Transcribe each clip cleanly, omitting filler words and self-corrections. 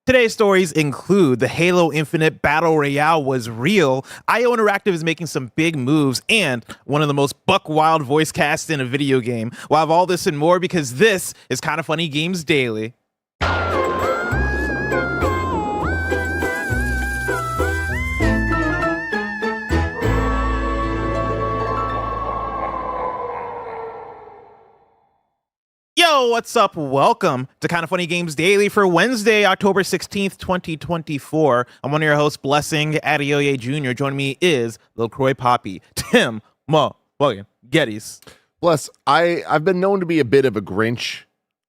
Today's stories include the Halo Infinite Battle Royale was real, IO Interactive is making some big moves, and one of the most buckwild voice casts in a video game. We'll have all this and more because this is Kinda Funny Games Daily. Yo, what's up? Welcome to Kinda Funny Games Daily for Wednesday, October 16th, 2024. I'm one of your hosts, Blessing Adeoye Jr. Joining me is Lil Croy Poppy, Tim, Mo, William, Geddes. Bless, I've been known to be a bit of a Grinch,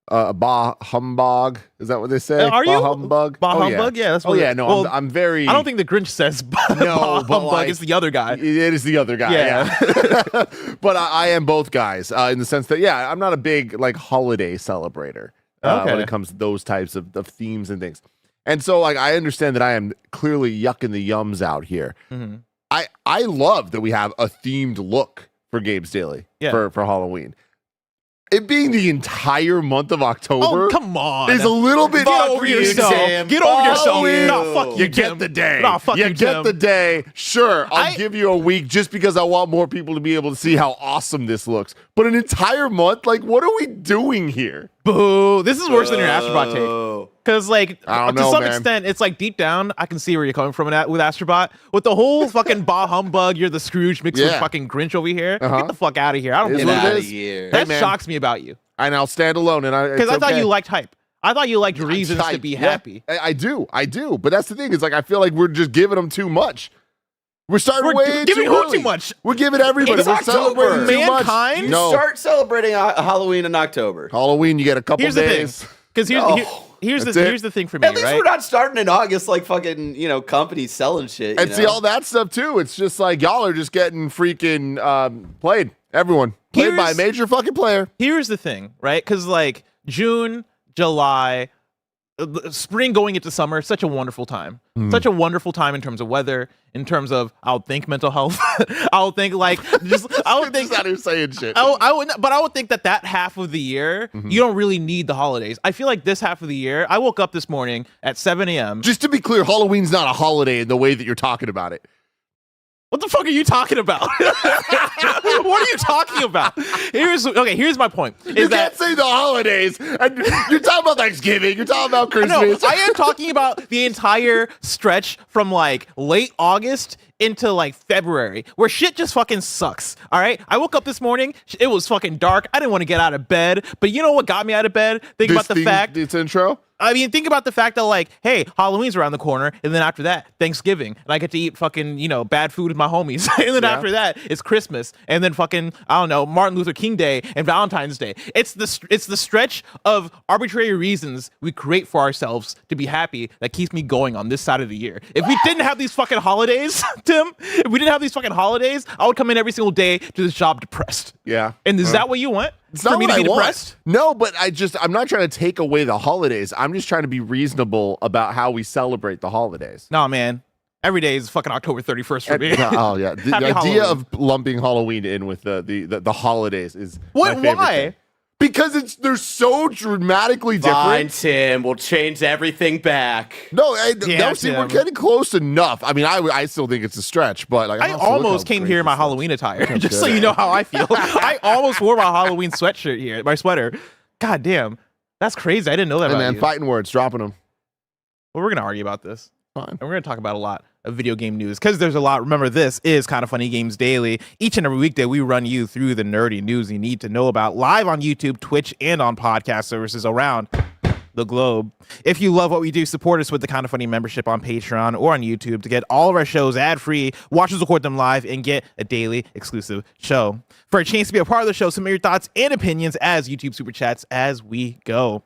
bah humbug. Is that what they say? Are bah you? Humbug? Bah humbug? Yeah, that's what no, well, I'm very... I don't think the Grinch says bah humbug. Like, it's the other guy. It is the other guy, yeah. But I am both guys in the sense that, yeah, I'm not a big, like, holiday celebrator when it comes to those types of themes and things. And so, like, I understand that I am clearly yucking the yums out here. Mm-hmm. I love that we have a themed look for Games Daily for Halloween. It being the entire month of October, oh come on, is a little bit. Get over yourself. Get over yourself. Nah, fuck you. Get the day. Nah, fuck you, get the day. Sure, I'll give you a week just because I want more people to be able to see how awesome this looks. But an entire month, like, what are we doing here? Boo! This is worse than your Astro Bot take. Because, like, to some extent, it's like deep down, I can see where you're coming from with Astro Bot. With the whole fucking bah humbug, you're the Scrooge mixed with fucking Grinch over here. Get the fuck out of here. I don't get what it is. Here. That shocks me about you. And I'll stand alone. Because I thought you liked hype. I thought you liked reasons to be happy. I do. But that's the thing. It's like I feel like we're just giving them too much. We're starting way giving too early. Too much. We're giving everybody. We're celebrating too much. Mankind. You start celebrating Halloween in October. Halloween, you get a couple days. Because here's the thing for me. At least we're not starting in August like fucking companies selling shit. And see all that stuff too. It's just like y'all are just getting freaking played. Everyone played by a major fucking player. Here's the thing, right? Because like June, July, spring going into summer, such a wonderful time. Such a wonderful time in terms of weather, in terms of I would think mental health. I would think like I would think out here saying shit. I would think that half of the year you don't really need the holidays. I feel like this half of the year, I woke up this morning at 7 a.m. Just to be clear, Halloween's not a holiday in the way that you're talking about it. What the fuck are you talking about? What are you talking about? Here's my point. You can't say the holidays. And you're talking about Thanksgiving. You're talking about Christmas. No, I am talking about the entire stretch from like late August into like February where shit just fucking sucks. All right. I woke up this morning. It was fucking dark. I didn't want to get out of bed. But you know what got me out of bed? Think about the fact. This intro? I mean, think about the fact that, like, hey, Halloween's around the corner, and then after that, Thanksgiving, and I get to eat fucking, bad food with my homies, and then after that, it's Christmas, and then fucking, I don't know, Martin Luther King Day and Valentine's Day. It's the stretch of arbitrary reasons we create for ourselves to be happy that keeps me going on this side of the year. If we didn't have these fucking holidays, Tim, if we didn't have these fucking holidays, I would come in every single day to this job depressed. Yeah. And is that what you want? It's not what I want. No, but I'm not trying to take away the holidays. I'm just trying to be reasonable about how we celebrate the holidays. No, man. Every day is fucking October 31st for me. Oh, yeah. The idea of lumping Halloween in with the holidays is my favorite thing. Because they're so dramatically different. Fine, Tim. We'll change everything back. No, see, we're getting close enough. I mean, I still think it's a stretch, but like I almost came here in my Halloween attire, just so you know how I feel. I almost wore my Halloween sweatshirt here, my sweater. God damn, that's crazy. I didn't know that. Hey, man, you. Fighting words, dropping them. Well, we're gonna argue about this. Fine. And we're going to talk about a lot of video game news because there's a lot. Remember, this is Kinda Funny Games Daily. Each and every weekday, we run you through the nerdy news you need to know about live on YouTube, Twitch, and on podcast services around the globe. If you love what we do, support us with the Kinda Funny membership on Patreon or on YouTube to get all of our shows ad-free, watch us record them live, and get a daily exclusive show. For a chance to be a part of the show, submit your thoughts and opinions as YouTube Super Chats as we go.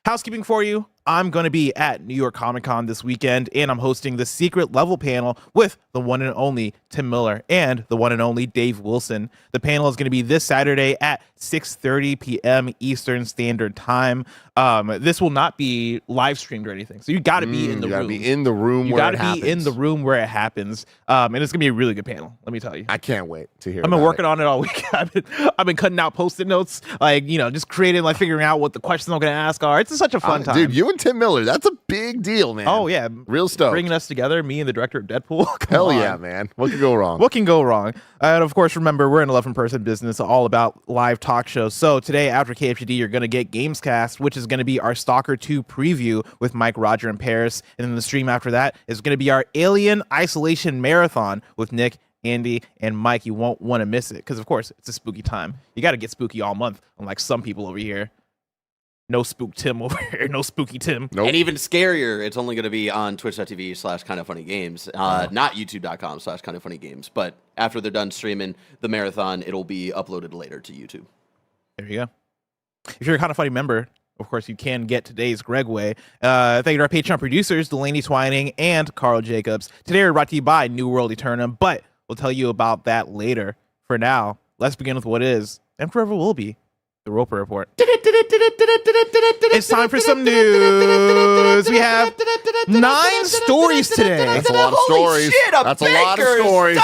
Housekeeping for you. I'm going to be at New York Comic Con this weekend, and I'm hosting the secret level panel with the one and only Tim Miller and the one and only Dave Wilson. The panel is going to be this Saturday at 6:30 p.m. Eastern Standard Time. This will not be live streamed or anything, so you got to be in the room. You got to be in the room you where it gotta happens. be in the room where it happens, and it's going to be a really good panel. Let me tell you. I can't wait to hear. I've been working on it all week. I've been cutting out Post-it notes, like just creating, like figuring out what the questions I'm going to ask are. It's such a fun time, dude. You and Tim Miller, that's a big deal, man. Oh yeah, real stoked. Bringing us together, me and the director of Deadpool. Hell yeah, man. What could go wrong? What can go wrong? And of course, remember, we're an 11-person business, all about live talk shows. So today, after KFGD, you're going to get GAMESCAST, which is going to be our Stalker 2 preview with Mike, Roger, and Parris. And then the stream after that is going to be our Alien Isolation Marathon with Nick, Andy, and Mike. You won't want to miss it because, of course, it's a spooky time. You got to get spooky all month, unlike some people over here. No spook Tim over here. No spooky Tim. Nope. And even scarier, it's only going to be on twitch.tv/kindoffunnygames, not youtube.com/kindoffunnygames. But after they're done streaming the marathon, it'll be uploaded later to YouTube. There you go. If you're a Kind of Funny member, of course, you can get today's Gregway. Thank you to our Patreon producers, Delaney Twining and Carl Jacobs. Today we're brought to you by New World Eternum, but we'll tell you about that later. For now, let's begin with what is, and forever will be, the Roper Report. It's time for some news. We have 9 stories today. That's a lot of stories. That's a lot of stories.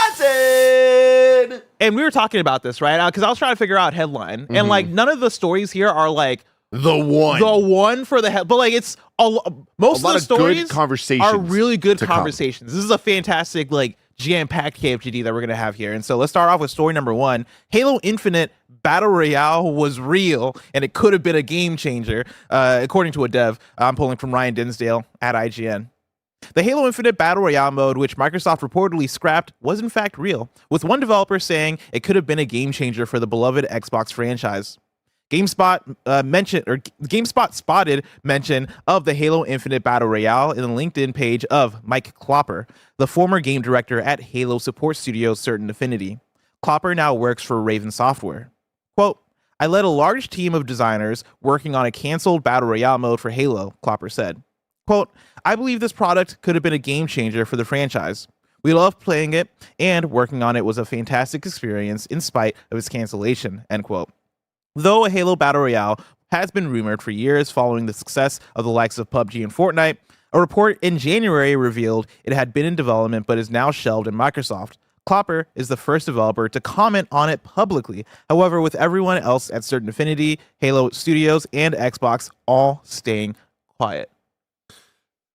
And we were talking about this, right? Because I was trying to figure out headline. And like none of the stories here are like the one for the head. But like it's most of the stories are really good conversations. This is a fantastic like jam-packed KFGD that we're going to have here. And so let's start off with story number 1. Halo Infinite Battle Royale was real, and it could have been a game changer, according to a dev. I'm pulling from Ryan Dinsdale at IGN. The Halo Infinite Battle Royale mode, which Microsoft reportedly scrapped, was in fact real, with one developer saying it could have been a game changer for the beloved Xbox franchise. GameSpot spotted mention of the Halo Infinite Battle Royale in the LinkedIn page of Mike Klopper, the former game director at Halo support studio Certain Affinity. Klopper now works for Raven Software. Quote, I led a large team of designers working on a canceled Battle Royale mode for Halo, Klopper said. Quote, I believe this product could have been a game changer for the franchise. We loved playing it, and working on it was a fantastic experience in spite of its cancellation, end quote. Though a Halo Battle Royale has been rumored for years following the success of the likes of PUBG and Fortnite, a report in January revealed it had been in development but is now shelved in Microsoft. Klopper is the first developer to comment on it publicly. However, with everyone else at Certain Affinity, Halo Studios, and Xbox all staying quiet.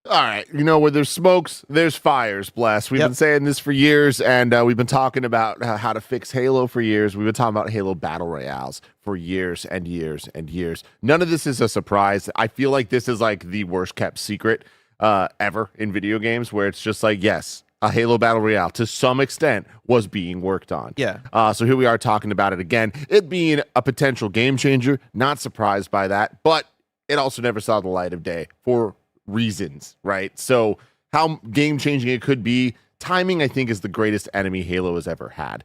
All right, you know, where there's smokes, there's fires, Bless. We've been saying this for years, and we've been talking about how to fix Halo for years. We've been talking about Halo Battle Royales for years and years and years. None of this is a surprise. I feel like this is like the worst kept secret ever in video games, where it's just like, yes, a Halo Battle Royale to some extent was being worked on. Yeah. So here we are talking about it again. It being a potential game changer, not surprised by that, but it also never saw the light of day for reasons, right? So how game-changing it could be, timing, I think, is the greatest enemy Halo has ever had,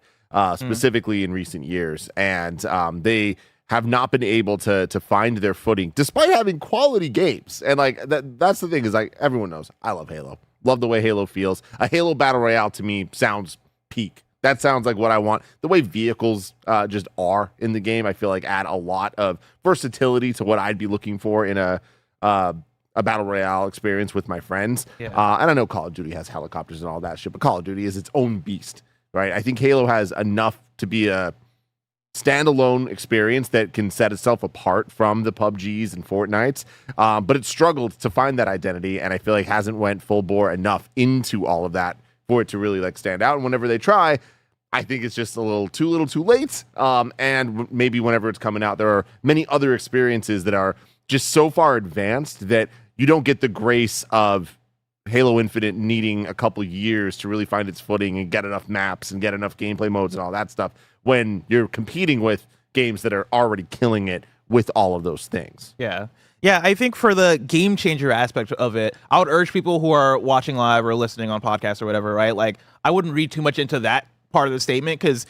specifically in recent years. And they have not been able to find their footing, despite having quality games. And like that's the thing, is like everyone knows I love Halo. Love the way Halo feels. A Halo Battle Royale to me sounds peak. That sounds like what I want. The way vehicles just are in the game, I feel like add a lot of versatility to what I'd be looking for in a Battle Royale experience with my friends. Yeah. And I know Call of Duty has helicopters and all that shit, but Call of Duty is its own beast, right? I think Halo has enough to be a standalone experience that can set itself apart from the PUBGs and Fortnites, but it struggled to find that identity, and I feel like hasn't went full bore enough into all of that for it to really like stand out. And whenever they try, I think it's just a little too late. And maybe whenever it's coming out, there are many other experiences that are just so far advanced that you don't get the grace of Halo Infinite needing a couple years to really find its footing and get enough maps and get enough gameplay modes and all that stuff when you're competing with games that are already killing it with all of those things. Yeah. Yeah, I think for the game changer aspect of it, I would urge people who are watching live or listening on podcasts or whatever, right? Like, I wouldn't read too much into that part of the statement, because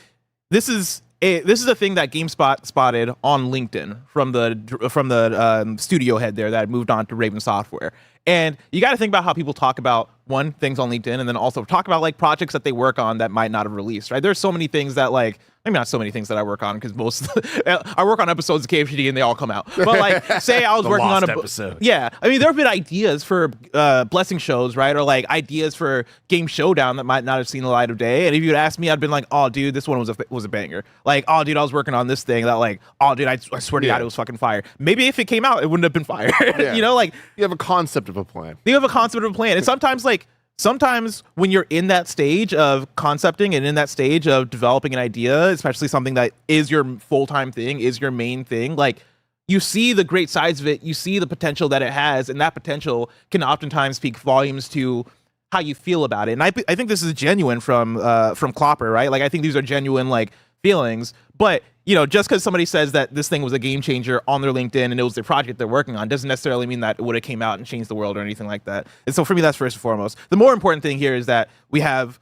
this is a thing that GameSpot spotted on LinkedIn from the studio head there that moved on to Raven Software. And you got to think about how people talk about things on LinkedIn, and then also talk about like projects that they work on that might not have released, right? There's so many things that like maybe not so many things that I work on because I work on episodes of KFGD and they all come out. But like, say I was working on a episode. Yeah, I mean, there have been ideas for blessing shows, right? Or like ideas for Game Showdown that might not have seen the light of day. And if you'd asked me, I'd been like, oh, dude, this one was a banger. Like, oh, dude, I was working on this thing that like, oh, dude, I swear to God, it was fucking fire. Maybe if it came out, it wouldn't have been fire. You know, like you have a concept of a plan. You have a concept of a plan, and sometimes when you're in that stage of concepting and in that stage of developing an idea, especially something that is your full-time thing, is your main thing, like you see the great sides of it, you see the potential that it has, and that potential can oftentimes speak volumes to how you feel about it. And I think this is genuine from Klopper, right? Like I think these are genuine like feelings, but you know, just because somebody says that this thing was a game changer on their LinkedIn and it was the project they're working on doesn't necessarily mean that it would have came out and changed the world or anything like that. And so for me, that's first and foremost. The more important thing here is that we have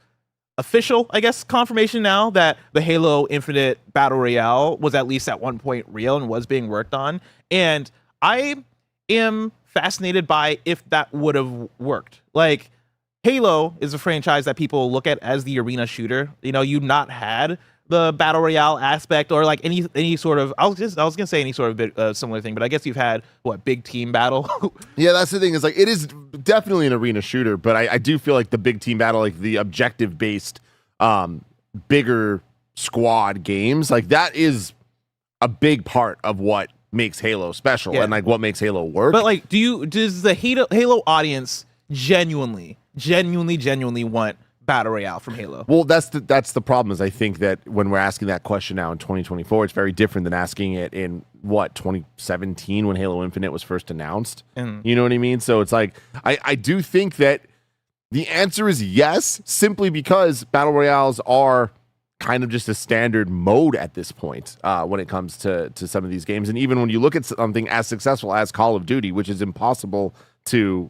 official, I guess, confirmation now that the Halo Infinite Battle Royale was at least at one point real and was being worked on. And I am fascinated by if that would have worked. Like, Halo is a franchise that people look at as the arena shooter. You know, you've not had the battle royale aspect or like any sort of I was gonna say any sort of similar thing, but I guess you've had big team battle. Yeah, that's the thing is like it is definitely an arena shooter, but I do feel like the big team battle, like the objective based bigger squad games, like that is a big part of what makes Halo special and like what makes Halo work. But like does the Halo audience genuinely want battle royale from Halo? Well, that's the problem is I think that when we're asking that question now in 2024, it's very different than asking it in 2017 when Halo Infinite was first announced. You know what I mean? So it's like I do think that the answer is yes, simply because battle royales are kind of just a standard mode at this point when it comes to some of these games. And even when you look at something as successful as Call of Duty, which is impossible to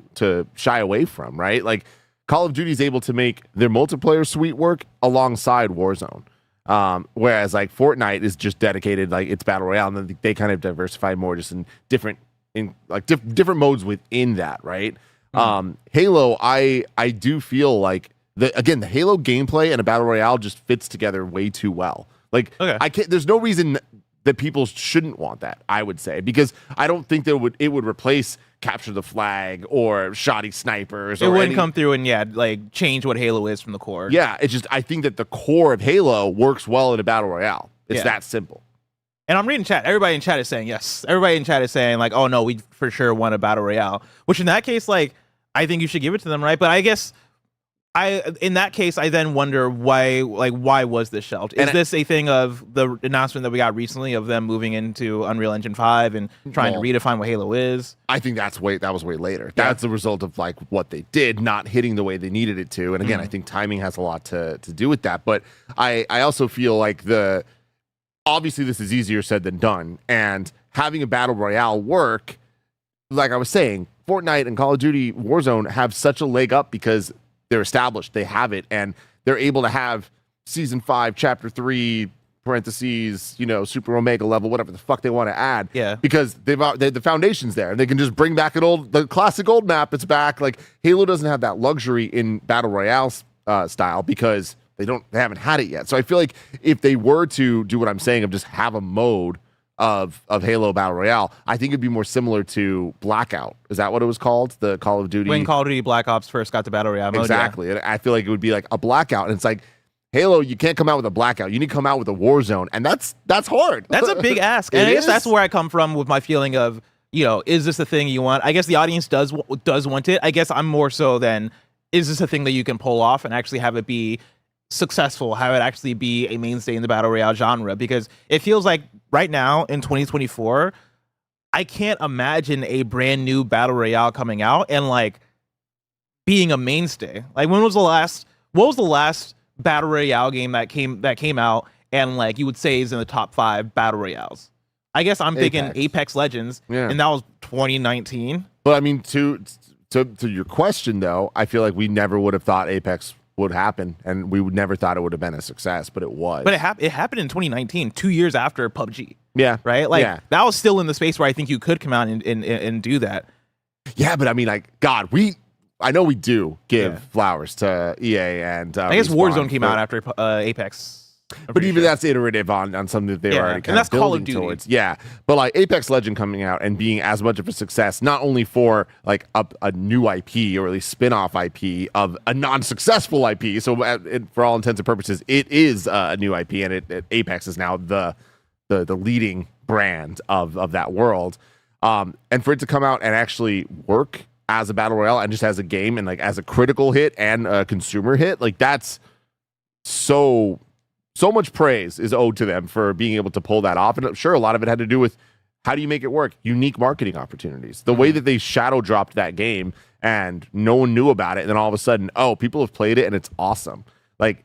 shy away from, right? Like Call of Duty is able to make their multiplayer suite work alongside Warzone. Whereas like Fortnite is just dedicated, like it's battle royale, and then they kind of diversify more just in different modes within that, right? Halo, I do feel like the Halo gameplay and a battle royale just fits together way too well. Like there's no reason that people shouldn't want that, I would say, because I don't think that it would replace capture the flag or shoddy snipers. It wouldn't come through and like change what Halo is from the core. Yeah, it's just I think that the core of Halo works well in a battle royale. It's that simple. And I'm reading chat. Everybody in chat is saying yes. Everybody in chat is saying like, oh no, we for sure want a battle royale. Which in that case, like, I think you should give it to them, right? But I guess in that case, I then wonder why was this shelved? Is this a thing of the announcement that we got recently of them moving into Unreal Engine 5 and trying to redefine what Halo is? I think that was way later. That's the result of like what they did not hitting the way they needed it to. And again, I think timing has a lot to do with that. But I also feel like obviously this is easier said than done. And having a battle royale work, like I was saying, Fortnite and Call of Duty Warzone have such a leg up because they're established, they have it, and they're able to have season 5, chapter 3, parentheses, super omega level, whatever the fuck they want to add. Yeah. Because the foundation's there. They can just bring back the classic old map. It's back. Like Halo doesn't have that luxury in battle royale style because they haven't had it yet. So I feel like if they were to do what I'm saying of just have a mode of Halo Battle Royale, I think it'd be more similar to Blackout. Is that what it was called? The Call of Duty? When Call of Duty Black Ops first got the Battle Royale mode. Exactly. And I feel like it would be like a Blackout. And it's like, Halo, you can't come out with a Blackout. You need to come out with a Warzone. And that's hard. That's a big ask. And I guess that's where I come from with my feeling of, is this the thing you want? I guess the audience does want it. I guess I'm more so than, is this a thing that you can pull off and actually have it be successful, have it actually be a mainstay in the battle royale genre? Because it feels like right now in 2024, I can't imagine a brand new battle royale coming out and like being a mainstay. Like what was the last battle royale game that came out and like you would say is in the top 5 battle royales? I guess I'm thinking Apex Legends, and that was 2019. But I mean, to your question though, I feel like we never would have thought Apex would happen, and we would never thought it would have been a success, but it was. But it happened in 2019, 2 years after PUBG. Yeah. Right? Like, that was still in the space where I think you could come out and do that. Yeah, but I mean, like, God, I know we do give flowers to EA and I guess Respawn, Warzone came out after Apex. But even that's iterative on something that they were already kind of building towards. Yeah. But like Apex Legend coming out and being as much of a success, not only for like a new IP or at least spin-off IP of a non-successful IP. So for all intents and purposes, it is a new IP, and Apex is now the leading brand of that world. And for it to come out and actually work as a battle royale and just as a game and like as a critical hit and a consumer hit, like that's so much praise is owed to them for being able to pull that off. And sure, a lot of it had to do with how do you make it work? Unique marketing opportunities. The way that they shadow dropped that game and no one knew about it, and then all of a sudden, oh, people have played it and it's awesome. Like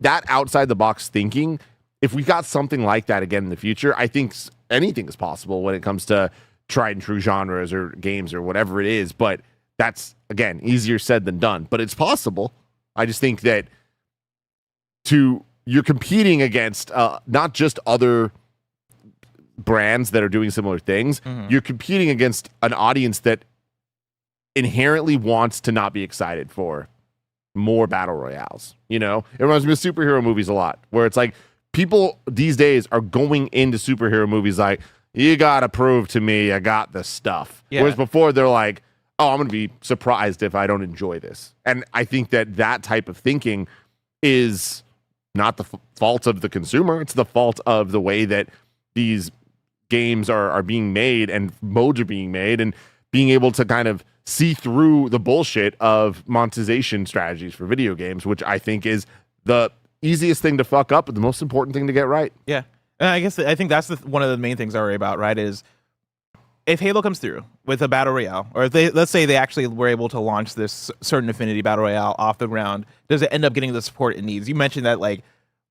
that outside the box thinking, if we got something like that again in the future, I think anything is possible when it comes to tried and true genres or games or whatever it is. But that's, again, easier said than done. But it's possible. I just think that you're competing against not just other brands that are doing similar things. You're competing against an audience that inherently wants to not be excited for more battle royales. You know, it reminds me of superhero movies a lot, where it's like people these days are going into superhero movies like, you gotta prove to me I got the stuff. Whereas before they're like, oh, I'm gonna be surprised if I don't enjoy this. And I think that type of thinking is not the fault of the consumer. It's the fault of the way that these games are being made and modes are being made, and being able to kind of see through the bullshit of monetization strategies for video games, which I think is the easiest thing to fuck up, but the most important thing to get right. Yeah. And I think that's one of the main things I worry about, right? Is if Halo comes through with a battle royale, or if let's say they actually were able to launch this certain affinity battle royale off the ground, does it end up getting the support it needs? You mentioned that like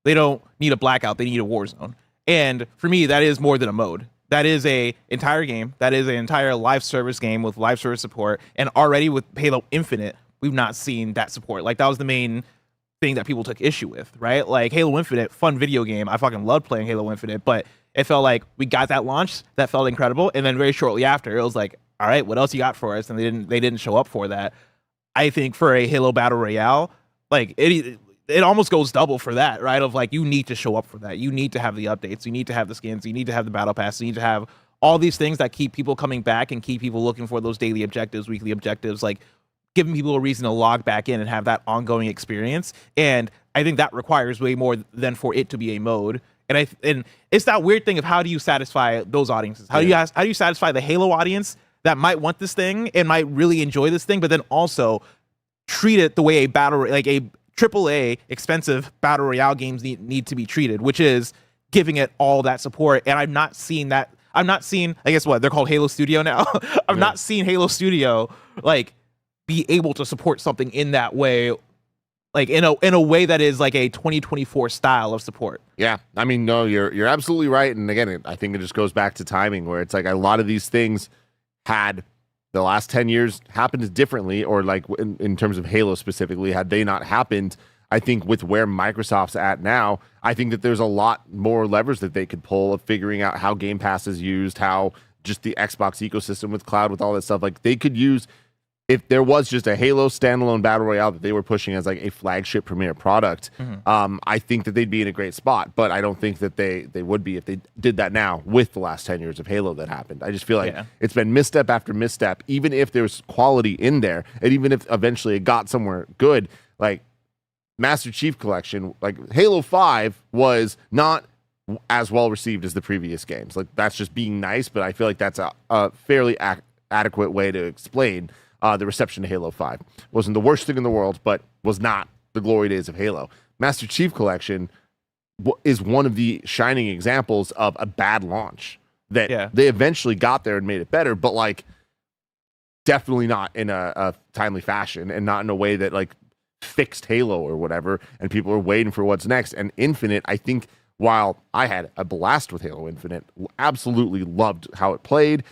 they don't need a blackout, they need a war zone. And for me, that is more than a mode. That is a entire game. That is an entire live service game with live service support. And already with Halo Infinite, we've not seen that support. Like that was the main thing that people took issue with, right? Like Halo Infinite, fun video game. I fucking loved playing Halo Infinite, but it felt like we got that launch, that felt incredible, and then very shortly after, it was like, all right, what else you got for us? And they didn't show up for that. I think for a Halo Battle Royale, like it almost goes double for that, right? Of like, you need to show up for that. You need to have the updates. You need to have the skins. You need to have the battle pass. You need to have all these things that keep people coming back and keep people looking for those daily objectives, weekly objectives, like giving people a reason to log back in and have that ongoing experience. And I think that requires way more than for it to be a mode. And it's that weird thing of how do you satisfy those audiences? How do you satisfy the Halo audience that might want this thing and might really enjoy this thing, but then also treat it the way a AAA expensive battle royale games need to be treated, which is giving it all that support. And I'm not seeing that. I'm not seeing, I guess what they're called, Halo Studio now. I've not seen Halo Studio like be able to support something in that way, like in a way that is like a 2024 style of support. Yeah, I mean, no, you're absolutely right. And again, I think it just goes back to timing, where it's like a lot of these things had the last 10 years happened differently, or like in terms of Halo specifically, had they not happened, I think with where Microsoft's at now, I think that there's a lot more levers that they could pull of figuring out how Game Pass is used, how just the Xbox ecosystem with cloud, with all that stuff, like they could use. If there was just a Halo standalone battle royale that they were pushing as like a flagship premier product, I think that they'd be in a great spot. But I don't think that they would be if they did that now with the last 10 years of Halo that happened. I just feel like it's been misstep after misstep, even if there's quality in there, and even if eventually it got somewhere good, like Master Chief Collection, like Halo 5 was not as well received as the previous games. Like that's just being nice, but I feel like that's a fairly adequate way to explain the reception to Halo 5. Wasn't the worst thing in the world, but was not the glory days of Halo. Master Chief Collection is one of the shining examples of a bad launch that they eventually got there and made it better, but like definitely not in a timely fashion, and not in a way that like fixed Halo or whatever, and people are waiting for what's next. And Infinite, I think, while I had a blast with Halo Infinite, absolutely loved how it played,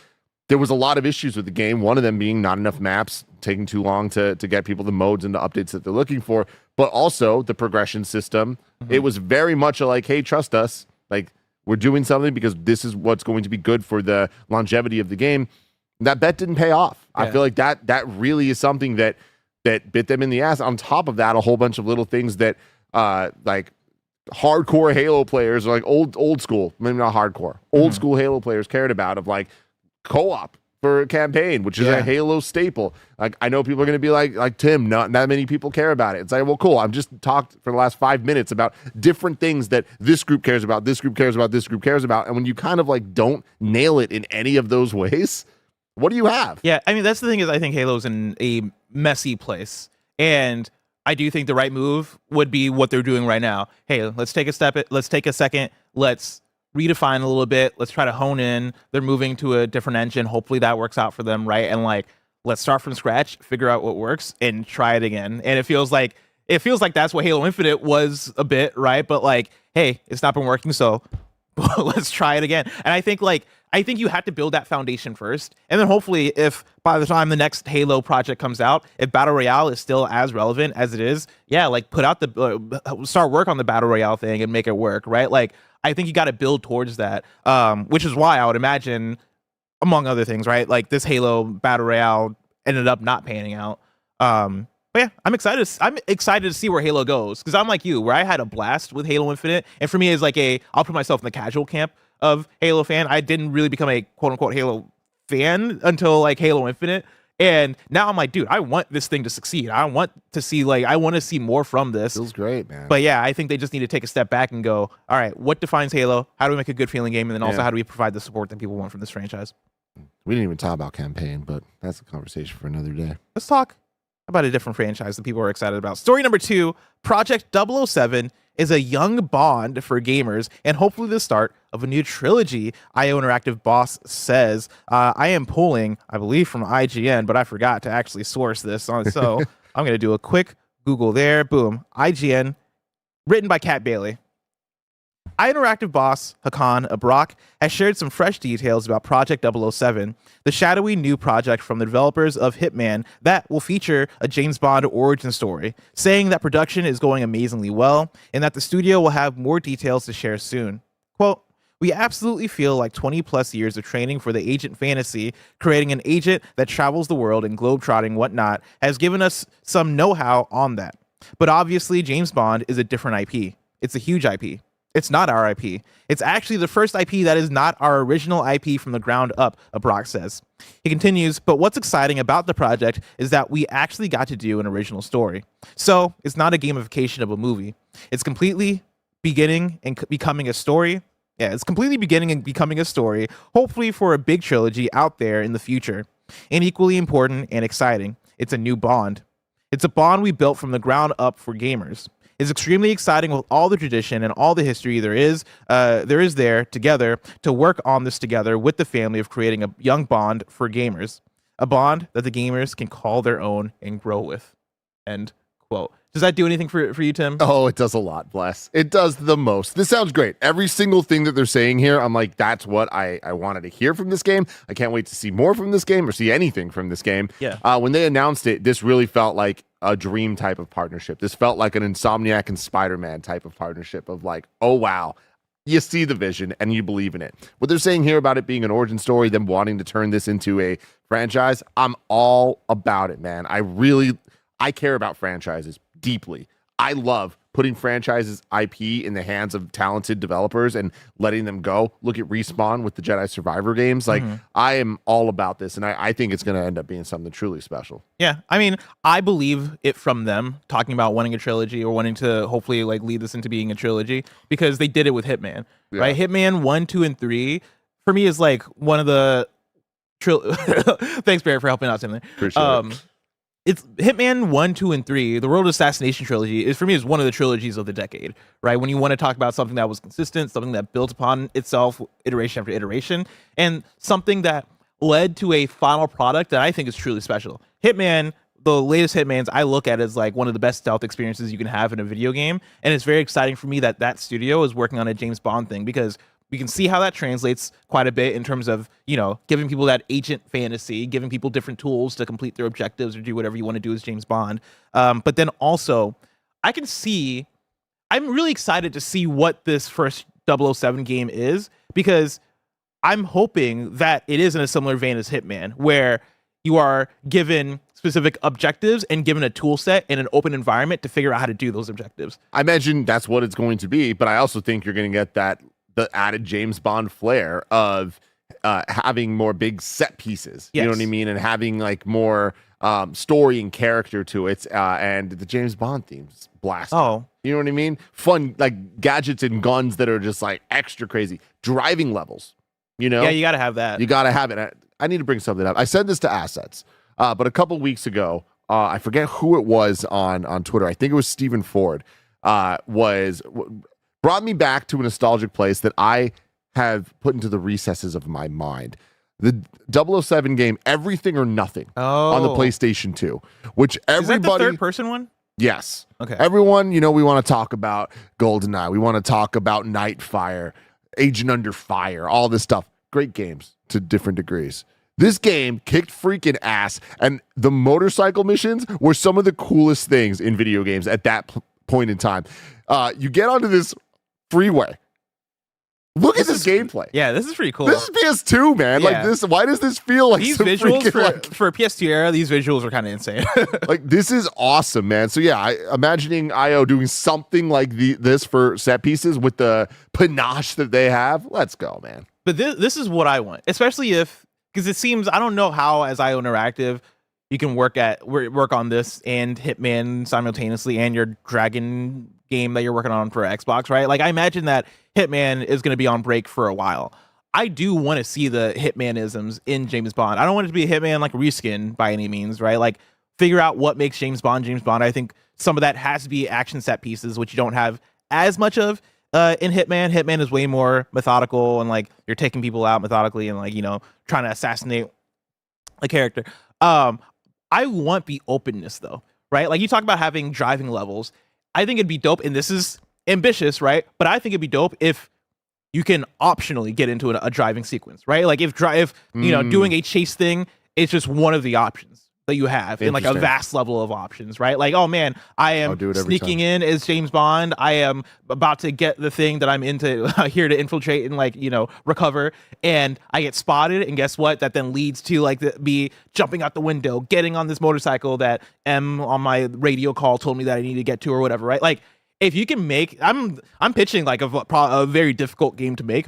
there was a lot of issues with the game, one of them being not enough maps, taking too long to get people the modes and the updates that they're looking for, but also the progression system. It was very much like, hey, trust us. Like, we're doing something because this is what's going to be good for the longevity of the game. That bet didn't pay off. I feel like that really is something that bit them in the ass. On top of that, a whole bunch of little things that like hardcore Halo players, or like old school, maybe not hardcore, old school Halo players cared about, of like co-op for a campaign, which is a Halo staple. Like, I know people are going to be like Tim, not that many people care about it. It's like, well, cool. I've just talked for the last 5 minutes about different things that this group cares about, this group cares about, this group cares about. And when you kind of like don't nail it in any of those ways, what do you have? Yeah, I mean, that's the thing, is I think Halo's in a messy place. And I do think the right move would be what they're doing right now. Hey, let's take a second. Let's redefine a little bit. Let's try to hone in. They're moving to a different engine. Hopefully that works out for them, right? And like, let's start from scratch, figure out what works, and try it again. And it feels like that's what Halo Infinite was a bit, right? But like, hey, it's not been working, so let's try it again. And I think you have to build that foundation first, and then hopefully, if by the time the next Halo project comes out, if Battle Royale is still as relevant as it is, like put out start work on the Battle Royale thing and make it work, right? Like, I think you got to build towards that, which is why I would imagine, among other things, right? Like this Halo Battle Royale ended up not panning out. But yeah, I'm excited to see where Halo goes, because I'm like you, where I had a blast with Halo Infinite, and for me, it's like I'll put myself in the casual camp of Halo fan. I didn't really become a quote unquote Halo fan until like Halo Infinite. And now I'm like, dude, I want this thing to succeed. I want to see more from this. Feels great, man. But yeah, I think they just need to take a step back and go, all right, what defines Halo? How do we make a good feeling game? And then also, how do we provide the support that people want from this franchise? We didn't even talk about campaign, but that's a conversation for another day. Let's talk about a different franchise that people are excited about. Story number 2, Project 007 is a young Bond for gamers and hopefully the start of a new trilogy, IO Interactive boss says. I am pulling, I believe, from IGN, but I forgot to actually source this. So I'm going to do a quick Google there. Boom. IGN, written by Kat Bailey. IO Interactive boss Hakan Abrak has shared some fresh details about Project 007, the shadowy new project from the developers of Hitman that will feature a James Bond origin story, saying that production is going amazingly well and that the studio will have more details to share soon. Quote, "We absolutely feel like 20 plus years of training for the agent fantasy, creating an agent that travels the world and globetrotting whatnot, has given us some know-how on that. But obviously James Bond is a different IP. It's a huge IP. It's not our IP. It's actually the first IP that is not our original IP from the ground up," Abrak says. He continues, "But what's exciting about the project is that we actually got to do an original story. So it's not a gamification of a movie. It's completely beginning and becoming a story. Yeah, it's completely beginning and becoming a story, hopefully for a big trilogy out there in the future. And equally important and exciting, it's a new Bond. It's a Bond we built from the ground up for gamers. It's extremely exciting with all the tradition and all the history there is there together to work on this together with the family of creating a young Bond for gamers. A Bond that the gamers can call their own and grow with." End quote. Does that do anything for you, Tim? Oh, it does a lot, Bless. It does the most. This sounds great. Every single thing that they're saying here, I'm like, that's what I wanted to hear from this game. I can't wait to see more from this game or see anything from this game. Yeah. When they announced it, this really felt like a dream type of partnership. This felt like an Insomniac and Spider-Man type of partnership of like, oh, wow. You see the vision and you believe in it. What they're saying here about it being an origin story, them wanting to turn this into a franchise, I'm all about it, man. I care about franchises deeply. I love putting franchises IP in the hands of talented developers and letting them go. Look at Respawn with the Jedi Survivor games. Like, I am all about this, and I think it's going to end up being something truly special. Yeah, I mean, I believe it from them talking about wanting a trilogy or wanting to hopefully like lead this into being a trilogy, because they did it with Hitman, right? Hitman 1, 2, and 3 for me is like one of the thanks, Barrett, for helping out, Tim. Appreciate it. It's Hitman 1, 2, and 3. The World Assassination trilogy is, for me, is one of the trilogies of the decade, right? When you want to talk about something that was consistent, something that built upon itself iteration after iteration, and something that led to a final product that I think is truly special. Hitman, the latest Hitmans, I look at as like one of the best stealth experiences you can have in a video game, and it's very exciting for me that that studio is working on a James Bond thing, because we can see how that translates quite a bit in terms of, you know, giving people that agent fantasy, giving people different tools to complete their objectives or do whatever you want to do as James Bond. But then also, I'm really excited to see what this first 007 game is, because I'm hoping that it is in a similar vein as Hitman, where you are given specific objectives and given a tool set and an open environment to figure out how to do those objectives. I imagine that's what it's going to be, but I also think you're going to get the added James Bond flair of having more big set pieces. Yes. You know what I mean? And having like more story and character to it, and the James Bond themes blast. Oh, you know what I mean? Fun, like gadgets and guns that are just like extra crazy. Driving levels, you know? yeah, you got to have that. You got to have it. I need to bring something up. I said this to Assets, but a couple weeks ago, I forget who it was on Twitter. I think it was Stephen Ford. Brought me back to a nostalgic place that I have put into the recesses of my mind. The 007 game, Everything or Nothing, on the PlayStation 2, which everybody... Is that the third-person one? Yes. Okay. Everyone, we want to talk about GoldenEye. We want to talk about Nightfire, Agent Under Fire, all this stuff. Great games to different degrees. This game kicked freaking ass, and the motorcycle missions were some of the coolest things in video games at that point in time. You get onto this freeway. Look at this gameplay. Yeah, this is pretty cool. This is PS2, man. Yeah. Like this. Why does this feel like these some visuals freaking, for a PS2 era? These visuals are kind of insane. like this is awesome, man. So yeah, imagining IO doing something like this for set pieces with the panache that they have. Let's go, man. But this is what I want, especially because it seems I don't know how as IO Interactive you can work on this and Hitman simultaneously and your Dragon game that you're working on for Xbox, right? Like I imagine that Hitman is going to be on break for a while. I do want to see the Hitmanisms in James Bond. I don't want it to be a Hitman like reskin by any means, right? Like figure out what makes James Bond James Bond. I think some of that has to be action set pieces, which you don't have as much of in Hitman. Hitman is way more methodical and like you're taking people out methodically and like, trying to assassinate a character. I want the openness though, right? Like you talk about having driving levels. I think it'd be dope, and this is ambitious, right? But I think it'd be dope if you can optionally get into a driving sequence, right? Like if doing a chase thing is just one of the options that you have in like a vast level of options, right? Like, oh man, I am sneaking in as James Bond. I am about to get the thing that I'm into here to infiltrate and like, recover. And I get spotted. And guess what? That then leads to like me jumping out the window, getting on this motorcycle that M on my radio call told me that I need to get to or whatever, right? Like if you can make, I'm pitching like a very difficult game to make.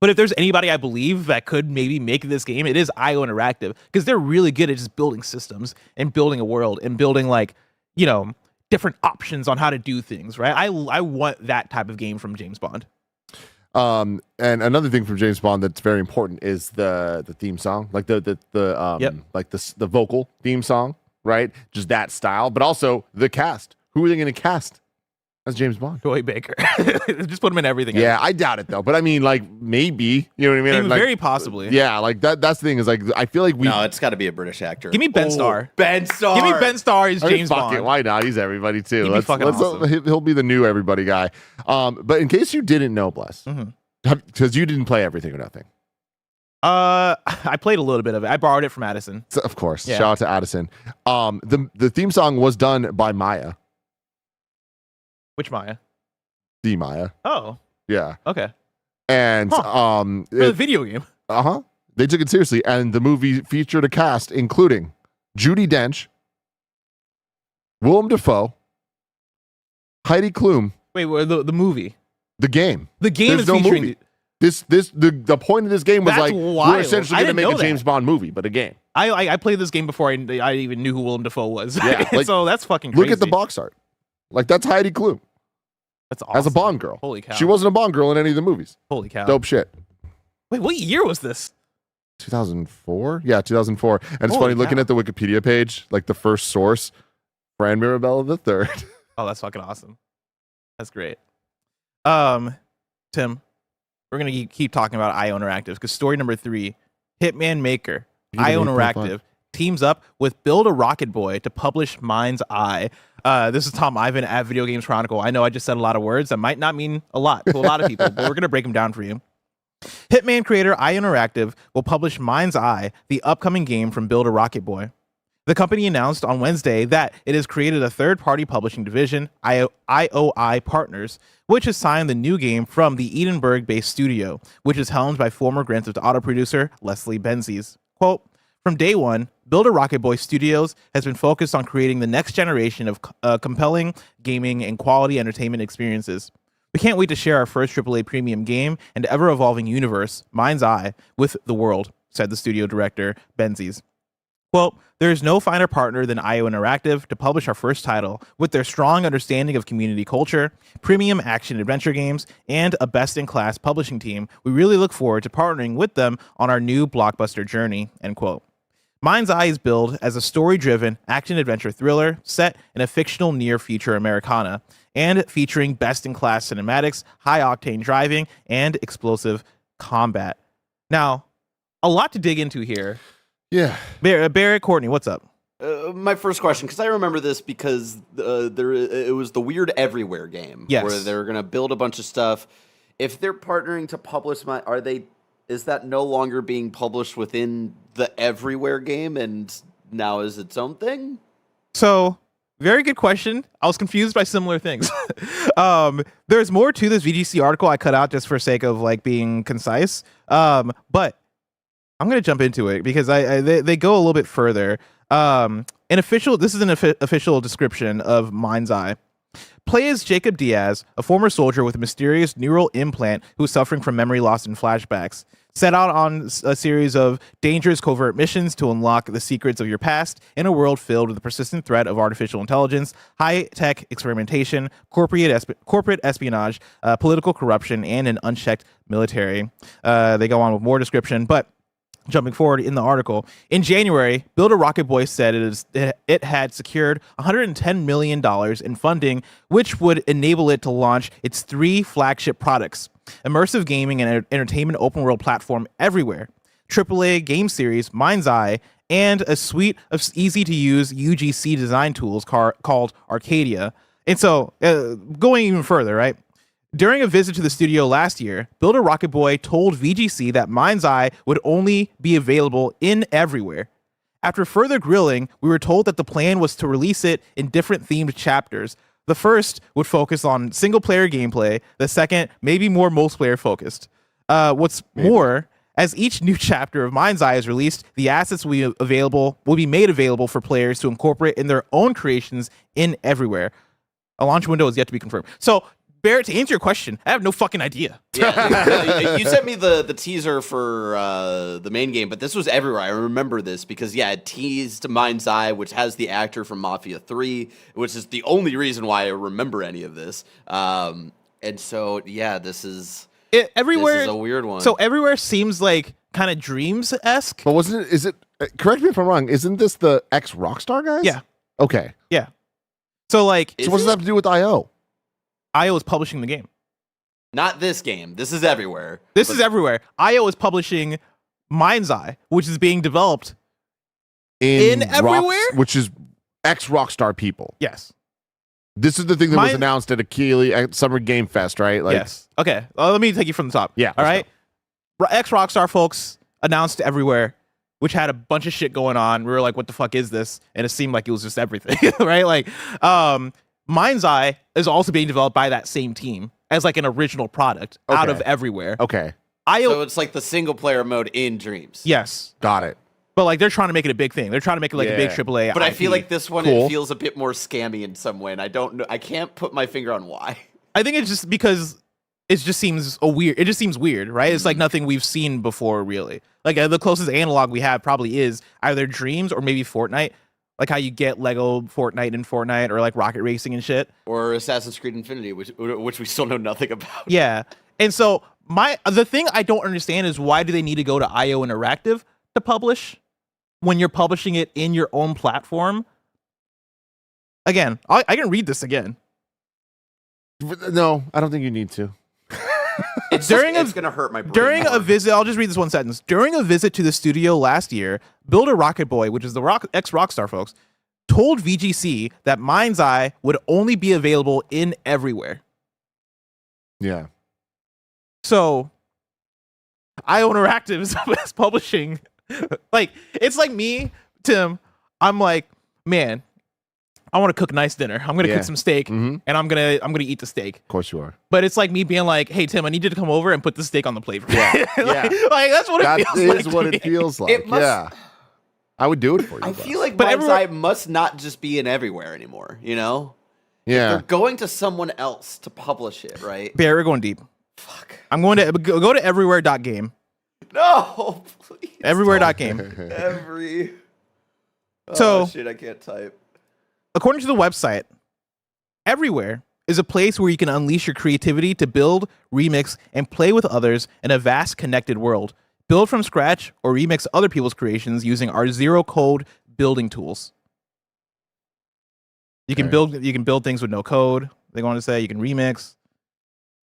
But if there's anybody I believe that could maybe make this game, it is IO Interactive because they're really good at just building systems and building a world and building like, different options on how to do things, right? I want that type of game from James Bond. And another thing from James Bond that's very important is the theme song, like the vocal theme song, right? Just that style, but also the cast. Who are they going to cast? That's James Bond. Joy Baker. Just put him in everything. Yeah, I doubt it though. But I mean, like maybe, you know what I mean? Like, very possibly. Yeah, like that's the thing is like I feel like No, it's got to be a British actor. Give me Ben Starr. Ben Starr. Give me Ben Starr as James Bond. It. Why not? He's everybody too. He'd be fucking awesome. He'll be the new everybody guy. But in case you didn't know, Bless, because you didn't play Everything or Nothing. I played a little bit of it. I borrowed it from Addison. So, of course. Yeah. Shout out to Addison. The theme song was done by Maya. Which Maya? The Maya. Oh. Yeah. Okay. And for the video game. They took it seriously, and the movie featured a cast including Judi Dench, Willem Dafoe, Heidi Klum. Wait, the movie? The game. The game is no featuring movie. The point of this game was like we're essentially going to make a James Bond movie, but a game. I played this game before I even knew who Willem Dafoe was. Yeah, like, so that's fucking crazy. Look at the box art. Like that's Heidi Klum. That's awesome. As a Bond girl. Holy cow. She wasn't a Bond girl in any of the movies. Holy cow. Dope shit. Wait, what year was this? 2004? Yeah, 2004. And it's funny looking at the Wikipedia page, like the first source, Fran Mirabella III. Oh, that's fucking awesome. That's great. Tim, we're going to keep talking about IO Interactive because story number 3, Hitman Maker, IO Interactive teams up with Build a Rocket Boy to publish MindsEye. This is Tom Ivan at Video Games Chronicle. I know I just said a lot of words that might not mean a lot to a lot of people, but we're going to break them down for you. Hitman creator IO Interactive will publish MindsEye, the upcoming game from Build a Rocket Boy. The company announced on Wednesday that it has created a third-party publishing division, IOI Partners, which has signed the new game from the Edinburgh-based studio, which is helmed by former Grand Theft Auto producer Leslie Benzies. Quote, "From day one, Builder Rocket Boy Studios has been focused on creating the next generation of compelling gaming and quality entertainment experiences. We can't wait to share our first AAA premium game and ever-evolving universe, MindsEye, with the world, said the studio director, MindsEye. Quote, there is no finer partner than IO Interactive to publish our first title with their strong understanding of community culture, premium action adventure games, and a best-in-class publishing team. We really look forward to partnering with them on our new blockbuster journey, end quote. MindsEye is billed as a story-driven action-adventure thriller set in a fictional near-future Americana and featuring best-in-class cinematics, high-octane driving, and explosive combat. Now, a lot to dig into here. Yeah. Barrett, Courtney, what's up? My first question, because I remember this because it was the Weird Everywhere game. Yes. Where they're going to build a bunch of stuff. If they're partnering to publish is that no longer being published within the Everywhere game and now is its own thing? So, very good question. I was confused by similar things. There's more to this VGC article I cut out just for sake of like being concise. But I'm going to jump into it because they go a little bit further. This is an official description of MindsEye. Play as Jacob Diaz, a former soldier with a mysterious neural implant who is suffering from memory loss and flashbacks. Set out on a series of dangerous covert missions to unlock the secrets of your past in a world filled with the persistent threat of artificial intelligence, high-tech experimentation, corporate espionage, political corruption, and an unchecked military. They go on with more description, but jumping forward in the article, in January, Builder Rocket Boy said it had secured $110 million in funding, which would enable it to launch its 3 flagship products: immersive gaming and entertainment open world platform Everywhere, AAA game series MindsEye, and a suite of easy-to-use UGC design tools called Arcadia. And so, going even further, right? During a visit to the studio last year, Builder Rocket Boy told VGC that MindsEye would only be available in Everywhere. After further grilling, we were told that the plan was to release it in different themed chapters. The first would focus on single-player gameplay. The second, maybe more multiplayer focused. More, as each new chapter of MindsEye is released, the assets will be made available for players to incorporate in their own creations in Everywhere. A launch window is yet to be confirmed. So, Barrett, to answer your question, I have no fucking idea. Yeah, you sent me the teaser for the main game, but this was everywhere. I remember this because, it teased MindsEye, which has the actor from Mafia 3, which is the only reason why I remember any of this. And so, this is Everywhere. This is a weird one. So Everywhere seems like kind of Dreams-esque. But is it, correct me if I'm wrong, isn't this the ex-Rockstar guys? Yeah. Okay. Yeah. So, like... So what does that have to do with IO? IO is publishing the game. Not this game. This is Everywhere. This is Everywhere. IO is publishing MindsEye, which is being developed in Everywhere? Which is ex-Rockstar people. Yes. This is the thing that was announced at at Summer Game Fest, right? Yes. Okay. Let me take you from the top. Yeah. All right. Ex-Rockstar folks announced Everywhere, which had a bunch of shit going on. We were like, what the fuck is this? And it seemed like it was just everything, right? Like, MindsEye is also being developed by that same team as like an original product out of Everywhere. Okay. So it's like the single player mode in Dreams. Yes. Got it. But like they're trying to make it a big thing. They're trying to make it like a big AAA. But IP. I feel like this one it feels a bit more scammy in some way, and I don't know. I can't put my finger on why. I think it's just because it just seems weird. It just seems weird, right? Mm-hmm. It's like nothing we've seen before, really. Like the closest analog we have probably is either Dreams or maybe Fortnite. Like how you get Lego Fortnite in Fortnite or like rocket racing and shit. Or Assassin's Creed Infinity, which we still know nothing about. Yeah. And so the thing I don't understand is why do they need to go to IO Interactive to publish when you're publishing it in your own platform? Again, I can read this again. No, I don't think you need to. It's going to hurt my brain. During a visit, I'll just read this one sentence. During a visit to the studio last year, Builder Rocket Boy, which is the ex-Rockstar folks, told VGC that MindsEye would only be available in Everywhere. Yeah. So, IO Interactive is publishing. Like, it's like me, Tim. I'm like, man, I want to cook a nice dinner. I'm gonna cook some steak, and I'm gonna eat the steak. Of course you are. But it's like me being like, "Hey Tim, I need you to come over and put the steak on the plate." Yeah, like that's what it feels like. That is what it feels like. I would do it for you. I feel like But MindsEye must not just be in everywhere anymore, you know? Yeah. They're going to someone else to publish it, right? Bear, we're going deep. Fuck. I'm going to go to everywhere.game. No, please. Everywhere.game. Every. So- Oh, shit, I can't type. According to the website, Everywhere is a place where you can unleash your creativity to build, remix, and play with others in a vast connected world. Build from scratch or remix other people's creations using our zero-code building tools. You can build things with no code. They want to say you can remix,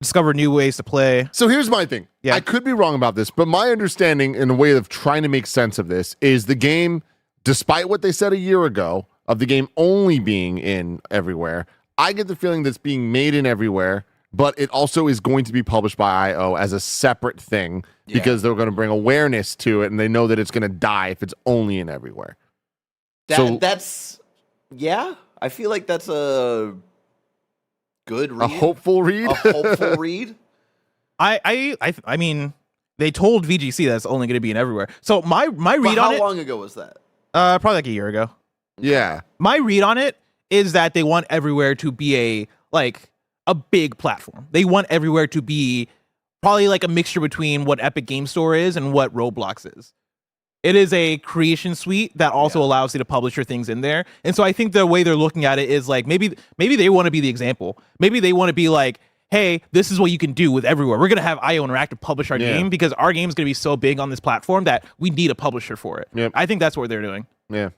discover new ways to play. So here's my thing. Yeah. I could be wrong about this, but my understanding in a way of trying to make sense of this is the game, despite what they said a year ago, of the game only being in everywhere, I get the feeling that's being made in everywhere, but it also is going to be published by IO as a separate thing because they're going to bring awareness to it, and they know that it's going to die if it's only in everywhere. That's I feel like that's a good read. A hopeful read? A hopeful read. I mean, they told VGC that's only going to be in everywhere. So my read on it. How long ago was that? Probably like a year ago. Yeah. My read on it is that they want everywhere to be a big platform. They want everywhere to be probably like a mixture between what Epic Game Store is and what Roblox is. It is a creation suite that also allows you to publish your things in there. And so I think the way they're looking at it is like maybe they want to be the example. Maybe they want to be like, hey, this is what you can do with everywhere. We're going to have IO Interactive publish our game because our game is going to be so big on this platform that we need a publisher for it. Yep. I think that's what they're doing. Yeah.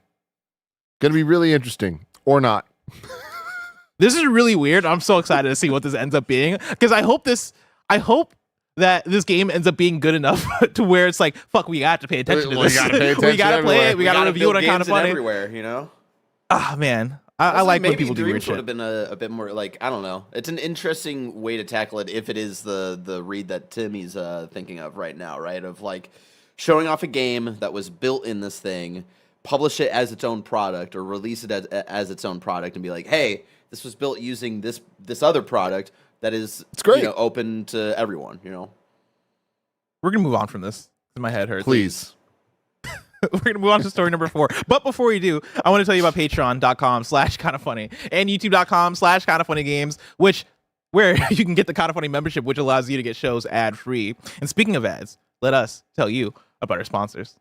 Going to be really interesting. Or not. This is really weird. I'm so excited to see what this ends up being because I hope that this game ends up being good enough to where it's like, fuck, we got to pay attention to this. We gotta pay attention we gotta play it. We gotta review it on Kind of Funny. Everywhere, you know. Ah, man. I like when people do weird Dreams would shit. have been a bit more like, I don't know. It's an interesting way to tackle it if it is the read that Timmy's thinking of right now, right? Of like showing off a game that was built in this thing, publish it as its own product or release it as its own product and be like, hey, this was built using this other product that is great. Open to everyone, you know. We're gonna move on from this because my head hurts. Please. We're gonna move on to story number 4. But before we do, I want to tell you about patreon.com/kindoffunny and youtube.com/kindoffunnygames, where you can get the Kind of Funny membership, which allows you to get shows ad-free. And speaking of ads, let us tell you about our sponsors.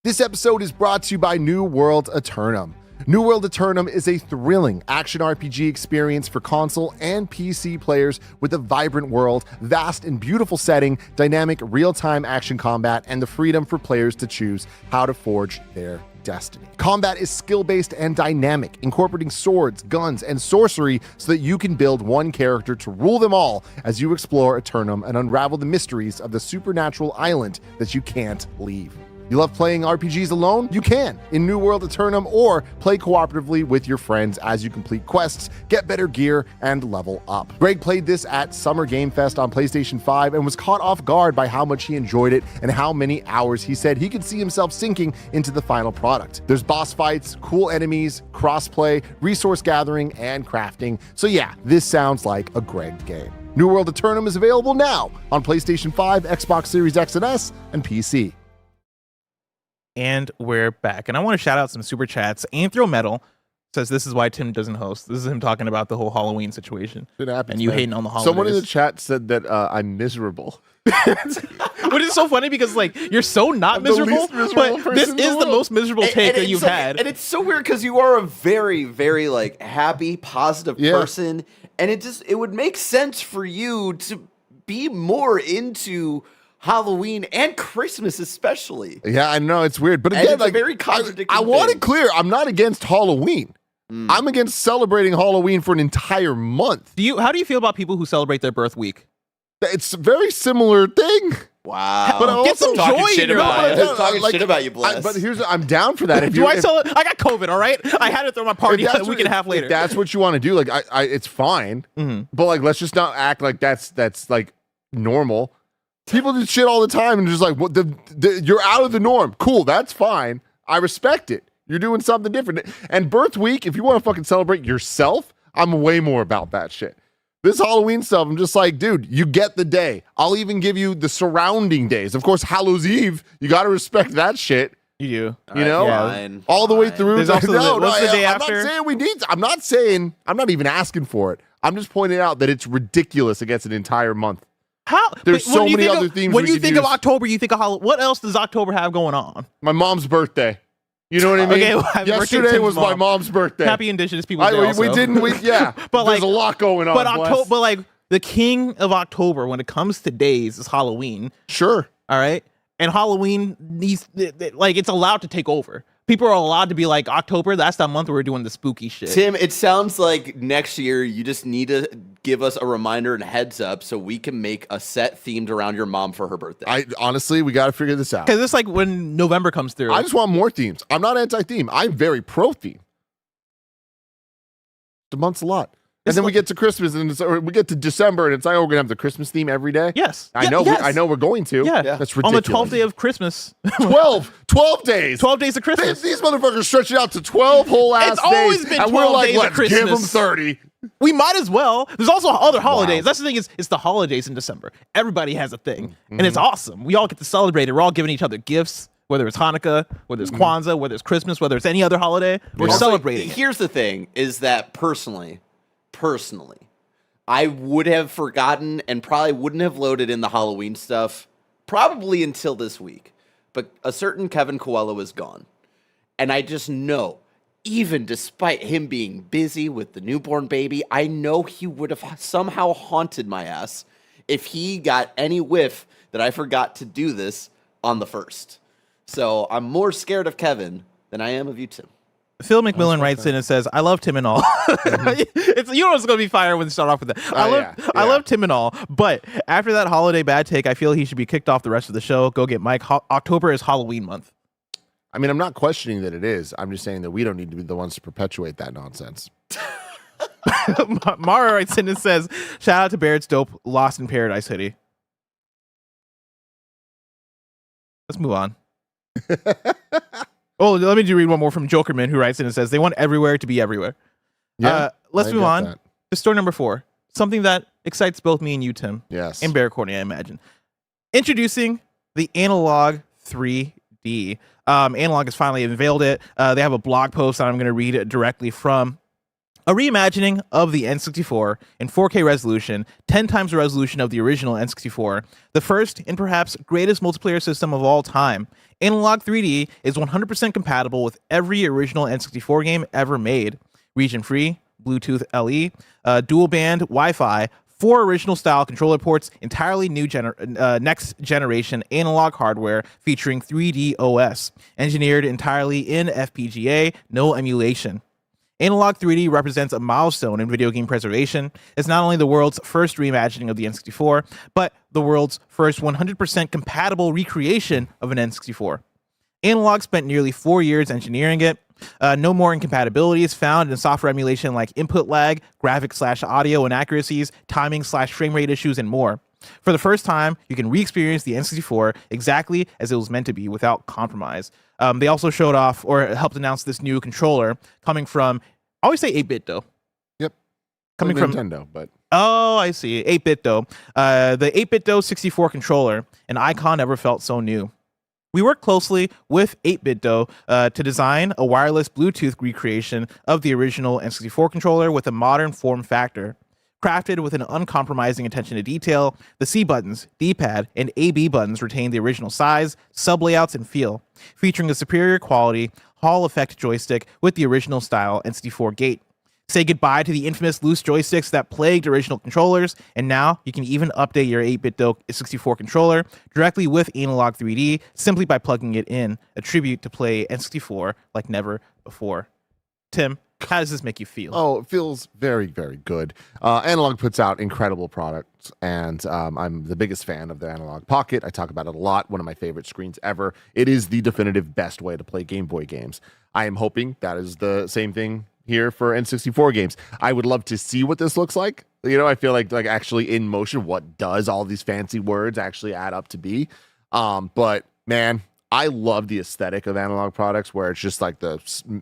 This episode is brought to you by New World Eternum. New World Eternum is a thrilling action RPG experience for console and PC players with a vibrant world, vast and beautiful setting, dynamic real-time action combat, and the freedom for players to choose how to forge their destiny. Combat is skill-based and dynamic, incorporating swords, guns, and sorcery so that you can build one character to rule them all as you explore Eternum and unravel the mysteries of the supernatural island that you can't leave. You love playing RPGs alone? You can in New World Eternum, or play cooperatively with your friends as you complete quests, get better gear, and level up. Greg played this at Summer Game Fest on PlayStation 5 and was caught off guard by how much he enjoyed it and how many hours he said he could see himself sinking into the final product. There's boss fights, cool enemies, crossplay, resource gathering, and crafting. So yeah, this sounds like a Greg game. New World Eternum is available now on PlayStation 5, Xbox Series X and S, and PC. And we're back. And I want to shout out some super chats. Anthro Metal says this is why Tim doesn't host. This is him talking about the whole Halloween situation. It happens, and you man. hating on the holidays. Someone in the chat said that I'm miserable. Which is so funny because like you're so not miserable, but this is the most miserable take that you've had. And it's so weird because you are a very, very like happy, positive person. And it would make sense for you to be more into Halloween and Christmas especially. Yeah, I know, it's weird. But again, it's like, a very contradicting I want it clear, I'm not against Halloween. I'm against celebrating Halloween for an entire month. How do you feel about people who celebrate their birth week? It's a very similar thing. Wow. But Get some talking joy shit in your about life. it. Talking shit about you, Bless. But I'm down for that. I got COVID, all right? I had to throw my party a week and a half later. If that's what you want to do, like it's fine. But like let's just not act like that's like normal. People do shit all the time and just like, what you're out of the norm. Cool, that's fine. I respect it. You're doing something different. And birth week, if you want to fucking celebrate yourself, I'm way more about that shit. This Halloween stuff, I'm just like, dude, you get the day. I'll even give you the surrounding days. Of course, Hallows Eve, you got to respect that shit. You do. You know, fine, all the way through. There's also what's the day I'm after? not saying we need. I'm not even asking for it. I'm just pointing out that it's ridiculous against an entire month. How? There's so many other themes. When we you could think of use. October, you think of Halloween. What else does October have going on? My mom's birthday. You know what I mean? Okay, well, happy birthday to yesterday Tim's was my mom. mom's birthday. Happy Indigenous Peoples Day. We also. didn't. But there's a lot going on. But Bless. October, but like the king of October when it comes to days is Halloween. Sure. All right, and Halloween needs like it's allowed to take over. People are allowed to be like, October, that's that month where we're doing the spooky shit. Tim, it sounds like next year you just need to give us a reminder and heads up so we can make a set themed around your mom for her birthday. Honestly, we got to figure this out. Because it's like when November comes through. I just want more themes. I'm not anti-theme. I'm very pro-theme. The month's a lot. And then we get to Christmas, or we get to December, and it's like, oh, we're gonna have the Christmas theme every day. Yes, I know. Yes. I know we're going to. Yeah, that's on ridiculous. the 12th day of Christmas. 12 days. 12 days of Christmas. These motherfuckers stretch it out to 12 whole ass It's always days, been and we're 12 like, days of let's give them Christmas. 30. We might as well. There's also other holidays. Wow. That's the thing is, it's the holidays in December. Everybody has a thing, and it's awesome. We all get to celebrate it. We're all giving each other gifts, whether it's Hanukkah, whether it's Kwanzaa, whether it's Christmas, whether it's any other holiday. We're Also, celebrating. Here's the thing: is that personally, I would have forgotten and probably wouldn't have loaded in the Halloween stuff probably until this week. But a certain Kevin Coelho is gone, and I just know. Even despite him being busy with the newborn baby, I know he would have somehow haunted my ass if he got any whiff that I forgot to do this on the 1st. So I'm more scared of Kevin than I am of you, Tim. Phil McMillan writes in and says, "I love Tim and all." It's you know it's going to be fire when you start off with that. I love Tim and all, but after that holiday bad take, I feel he should be kicked off the rest of the show. Go get Mike. October is Halloween month. I mean, I'm not questioning that it is. I'm just saying that we don't need to be the ones to perpetuate that nonsense. Mara writes in and says, "Shout out to Barrett's dope Lost in Paradise hoodie." Let's move on. Oh, let me do read one more from Jokerman, who writes in and says, "They want everywhere to be everywhere." Yeah, let's I move get on that. to story number 4. Something that excites both me and you, Tim. Yes. And Bear Courtney, I imagine. Introducing the Analogue 3D. Analogue has finally unveiled it. They have a blog post that I'm going to read it directly from. A reimagining of the N64 in 4K resolution, 10 times the resolution of the original N64, the first and perhaps greatest multiplayer system of all time. Analogue 3D is 100% compatible with every original N64 game ever made. Region-free, Bluetooth LE, dual-band Wi-Fi, 4 original style controller ports, entirely new next generation analog hardware featuring 3D OS, engineered entirely in FPGA, no emulation. Analogue 3D represents a milestone in video game preservation. It's not only the world's first reimagining of the N64, but the world's first 100% compatible recreation of an N64. Analogue spent nearly 4 years engineering it. No more incompatibilities found in software emulation like input lag, graphics/audio inaccuracies, timing/frame rate issues, and more. For the first time, you can re-experience the N64 exactly as it was meant to be without compromise. They also showed off or helped announce this new controller coming from, I always say 8-bit though. Yep. Coming from Nintendo, but oh, I see. 8-bit though. The 8-bit though 64 controller, an icon never felt so new. We worked closely with 8-bit though to design a wireless Bluetooth recreation of the original N64 controller with a modern form factor. Crafted with an uncompromising attention to detail, the C buttons, D-pad, and AB buttons retain the original size, sub-layouts, and feel, featuring a superior quality Hall effect joystick with the original style N64 gate. Say goodbye to the infamous loose joysticks that plagued original controllers, and now you can even update your 8-bit 64 controller directly with Analogue 3D simply by plugging it in, a tribute to play N64 like never before. Tim, how does this make you feel? Oh, it feels very, very good. Analogue puts out incredible products, and I'm the biggest fan of the Analogue Pocket. I talk about it a lot. One of my favorite screens ever. It is the definitive best way to play Game Boy games. I am hoping that is the same thing here for N64 games. I would love to see what this looks like. You know, I feel like actually in motion, what does all these fancy words actually add up to be? But man, I love the aesthetic of analog products where it's just like the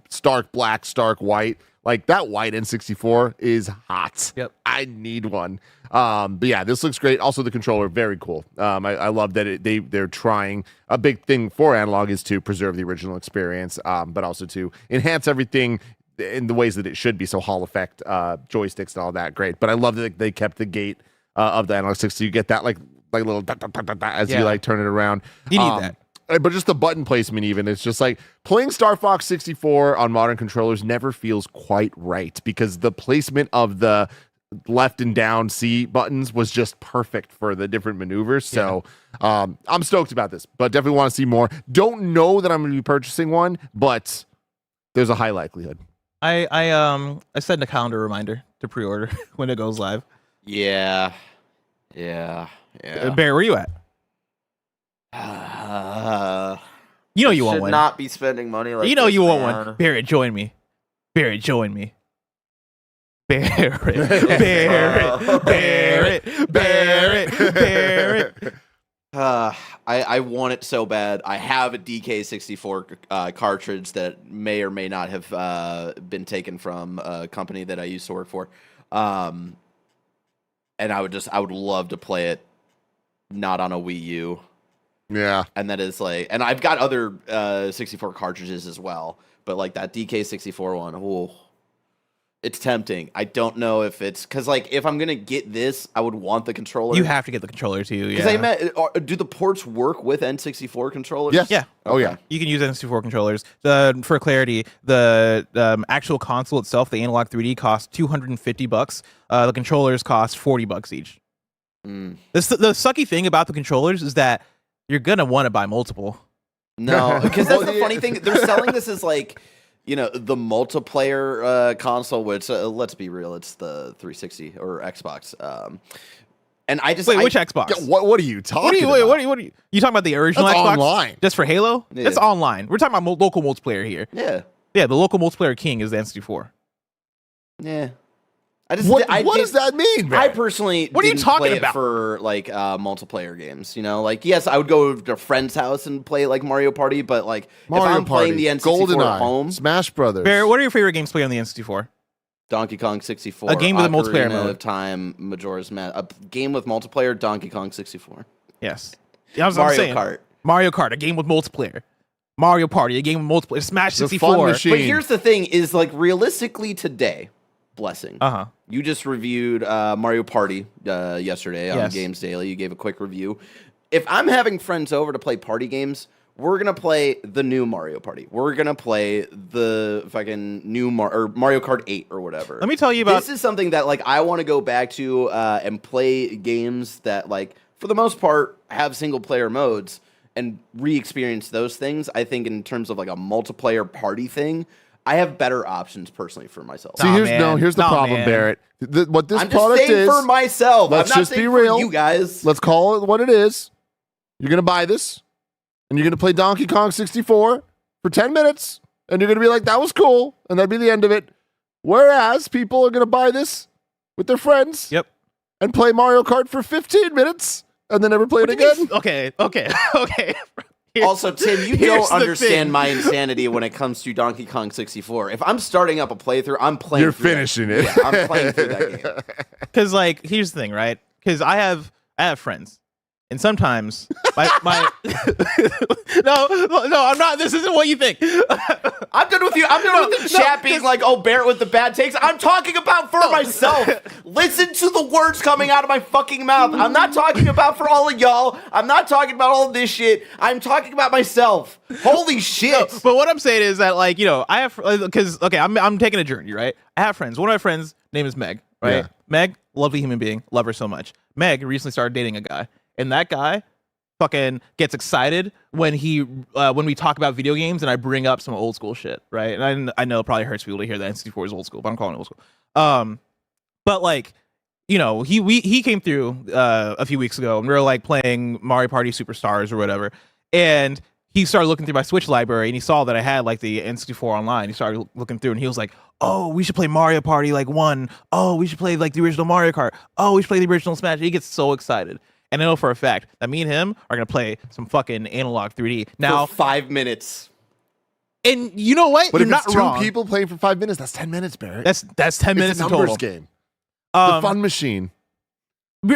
stark black, stark white. Like that white N64 is hot. Yep. I need one. But yeah, this looks great. Also, the controller, very cool. I love that they're trying. A big thing for analog is to preserve the original experience, but also to enhance everything in the ways that it should be. So Hall effect, joysticks and all that, great. But I love that they kept the gate of the analog stick, so you get that like little as you like turn it around. You need that. But just the button placement, even, it's just like playing Star Fox 64 on modern controllers never feels quite right because the placement of the left and down C buttons was just perfect for the different maneuvers. So I'm stoked about this, but definitely want to see more. Don't know that I'm going to be purchasing one, but there's a high likelihood. I set a calendar reminder to pre-order when it goes live. Yeah. Barry, where you at? You know you want one. Should not be spending money like you know this, you want man. one. Barrett, join me. Barrett, join me. Barrett. I want it so bad. I have a DK64 cartridge that may or may not have been taken from a company that I used to work for. And I would love to play it not on a Wii U. Yeah. And that is like, and I've got other 64 cartridges as well, but like that DK64 one, oh, it's tempting. I don't know if it's because like if I'm gonna get this, I would want the controller. You have to get the controller too. Yeah. Because I meant, do the ports work with N64 controllers? Yes. Yeah. Oh yeah. You can use N64 controllers. For clarity, the actual console itself, the Analog 3D, costs $250. The controllers cost $40 each. The sucky thing about the controllers is that you're gonna want to buy multiple. No, because that's the funny thing. They're selling this as like, you know, the multiplayer console, which let's be real, it's the 360 or Xbox. And I just which Xbox? Yeah, what are you talking about? What are you? You talking about the original That's Xbox? online. Just for Halo? Yeah. It's online. We're talking about local multiplayer here. Yeah. Yeah, the local multiplayer king is the N64. Yeah. What does that mean, man? I personally What are you didn't talking play it about? for like multiplayer games, you know? Like, yes, I would go to a friend's house and play like Mario Party, but like if I'm playing the N64 GoldenEye, at home, Smash Brothers. Barrett, what are your favorite games played on the N64? Donkey Kong 64, A game with a multiplayer Ocarina mode. of Time, Majora's Mask, a game with multiplayer, Donkey Kong 64. Yes. Yeah, I'm Mario saying. Kart. Mario Kart, a game with multiplayer. Mario Party, a game with multiplayer. Smash The 64. fun machine. But here's the thing: is like realistically today, blessing. You just reviewed Mario Party yesterday on Games Daily. You gave a quick review. If I'm having friends over to play party games, we're gonna play the new Mario Party. We're gonna play the fucking new Mario Kart 8 or whatever. Let me tell you about. This is something that like I want to go back to and play games that like for the most part have single player modes and re-experience those things. I think in terms of like a multiplayer party thing, I have better options personally for myself. See, here's the problem, man. Barrett. What this I'm just product saying is for myself. Let's I'm not just be saying real. for you guys. Let's call it what it is. You're gonna buy this, and you're gonna play Donkey Kong 64 for 10 minutes, and you're gonna be like, "That was cool," and that'd be the end of it. Whereas people are gonna buy this with their friends, and play Mario Kart for 15 minutes, and then never play it again. Okay. Also, Tim, you don't understand my insanity when it comes to Donkey Kong 64. If I'm starting up a playthrough, I'm playing. You're finishing it. Yeah, I'm playing through that game. Because like, here's the thing, right? Because I have friends, and sometimes my no, I'm not. This isn't what you think. I'm done with you. I'm done with the chat being like, "Oh, Barrett with the bad takes." I'm talking about for myself. Listen to the words coming out of my fucking mouth. I'm not talking about for all of y'all. I'm not talking about all of this shit. I'm talking about myself. Holy shit! But what I'm saying is that, like, you know, I have because I'm taking a journey, right? I have friends. One of my friends' name is Meg, right? Yeah. Meg, lovely human being, love her so much. Meg recently started dating a guy, and that guy fucking gets excited when we talk about video games and I bring up some old school shit, right? And I know it probably hurts people to hear that N64 is old school, but I'm calling it old school. But like, you know, he came through a few weeks ago, and we were like playing Mario Party Superstars or whatever, and he started looking through my Switch library, and he saw that I had like the N64 online. He started looking through, and he was like, "Oh, we should play Mario Party like 1. Oh, we should play like the original Mario Kart. Oh, we should play the original Smash." He gets so excited. and I know for a fact that me and him are gonna play some fucking Analog 3D now. For 5 minutes. And you know what? But You're if not it's two wrong. people playing for 5 minutes, that's 10 minutes, Barrett. That's 10 minutes it's a in numbers total. game. The fun machine.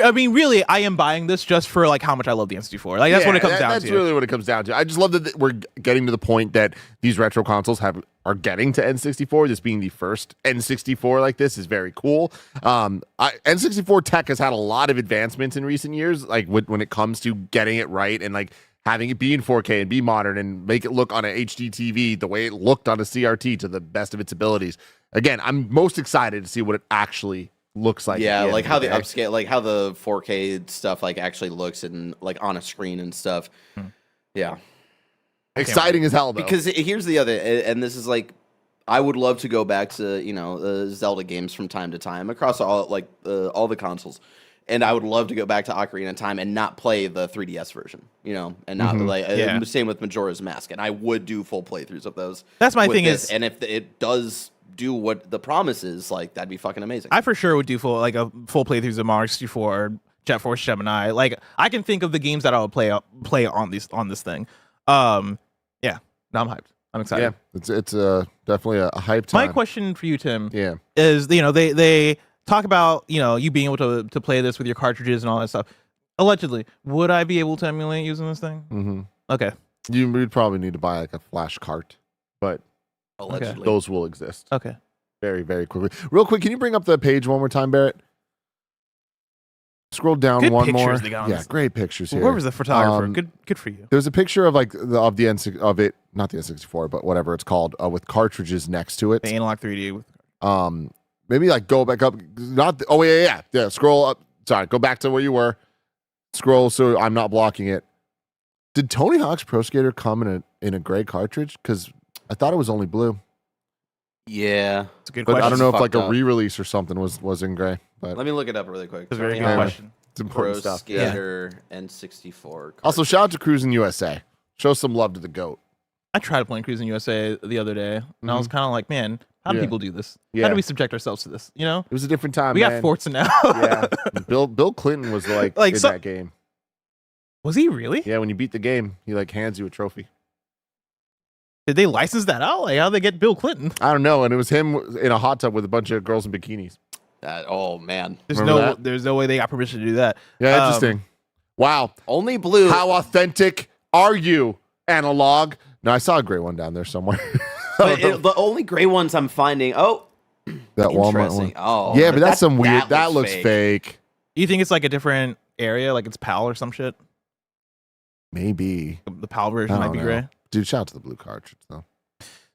I mean, really, I am buying this just for like how much I love the N64. Like that's what it comes down to. That's really what it comes down to. I just love that we're getting to the point that these retro consoles are getting to N64. This being the first N64 like this is very cool. N64 tech has had a lot of advancements in recent years, like when it comes to getting it right and like having it be in 4K and be modern and make it look on an HD TV the way it looked on a CRT to the best of its abilities. Again, I'm most excited to see what it actually looks like. Yeah, like how the upscale, like how the 4K stuff like actually looks and like on a screen and stuff. Yeah. Exciting as hell, though. Because here's the other, and this is like, I would love to go back to, Zelda games from time to time across all the consoles. And I would love to go back to Ocarina of Time and not play the 3DS version, and not same with Majora's Mask. And I would do full playthroughs of those. That's my thing is, and if it does do what the promise is, like that'd be fucking amazing. I for sure would do full playthroughs of Mario 64, Jet Force Gemini. Like I can think of the games that I would play on this thing. Yeah, now I'm hyped. I'm excited. Yeah, it's definitely a hype time. My question for you, Tim, yeah, is they talk about you being able to play this with your cartridges and all that stuff. Allegedly, would I be able to emulate using this thing? Mm-hmm. Okay. You would probably need to buy like a flash cart, but allegedly those will exist. Okay. Very, very quickly. Real quick, can you bring up the page one more time, Barrett? Scroll down good one more. They got on Yeah, this. great pictures here. Where was the photographer? Good for you. There's a picture of like not the N64, but whatever it's called, with cartridges next to it. The Analog 3D. Maybe like go back up. Yeah. Scroll up. Sorry, go back to where you were. Scroll so I'm not blocking it. Did Tony Hawk's Pro Skater come in a gray cartridge? Because I thought it was only blue. Yeah, it's a good but question. I don't know if like fucked a up. re-release or something was in gray. But Let me look it up really quick. It's a very Tony good Hawk question. it's important Pro stuff. Skater N64. Also, shout out to Cruising USA. Show some love to the GOAT. I tried playing Cruising USA the other day, and I was kind of like, man, how do people do this? Yeah. How do we subject ourselves to this? It was a different time. We man. got Forza now. Yeah, Bill Clinton was like in that game. Was he really? Yeah, when you beat the game, he like hands you a trophy. Did they license that out? Like, how'd they get Bill Clinton? I don't know, and it was him in a hot tub with a bunch of girls in bikinis. Oh man, There's no way they got permission to do that. Yeah, interesting. Wow, only blue. How authentic are you, Analogue? No, I saw a gray one down there somewhere. But the only gray ones I'm finding. Oh, that Walmart one. interesting. Oh, yeah, but that's some weird. That looks fake. fake. You think it's like a different area, like it's PAL or some shit? Maybe The PAL version I might don't be know. gray. Dude, shout out to the blue cartridge though.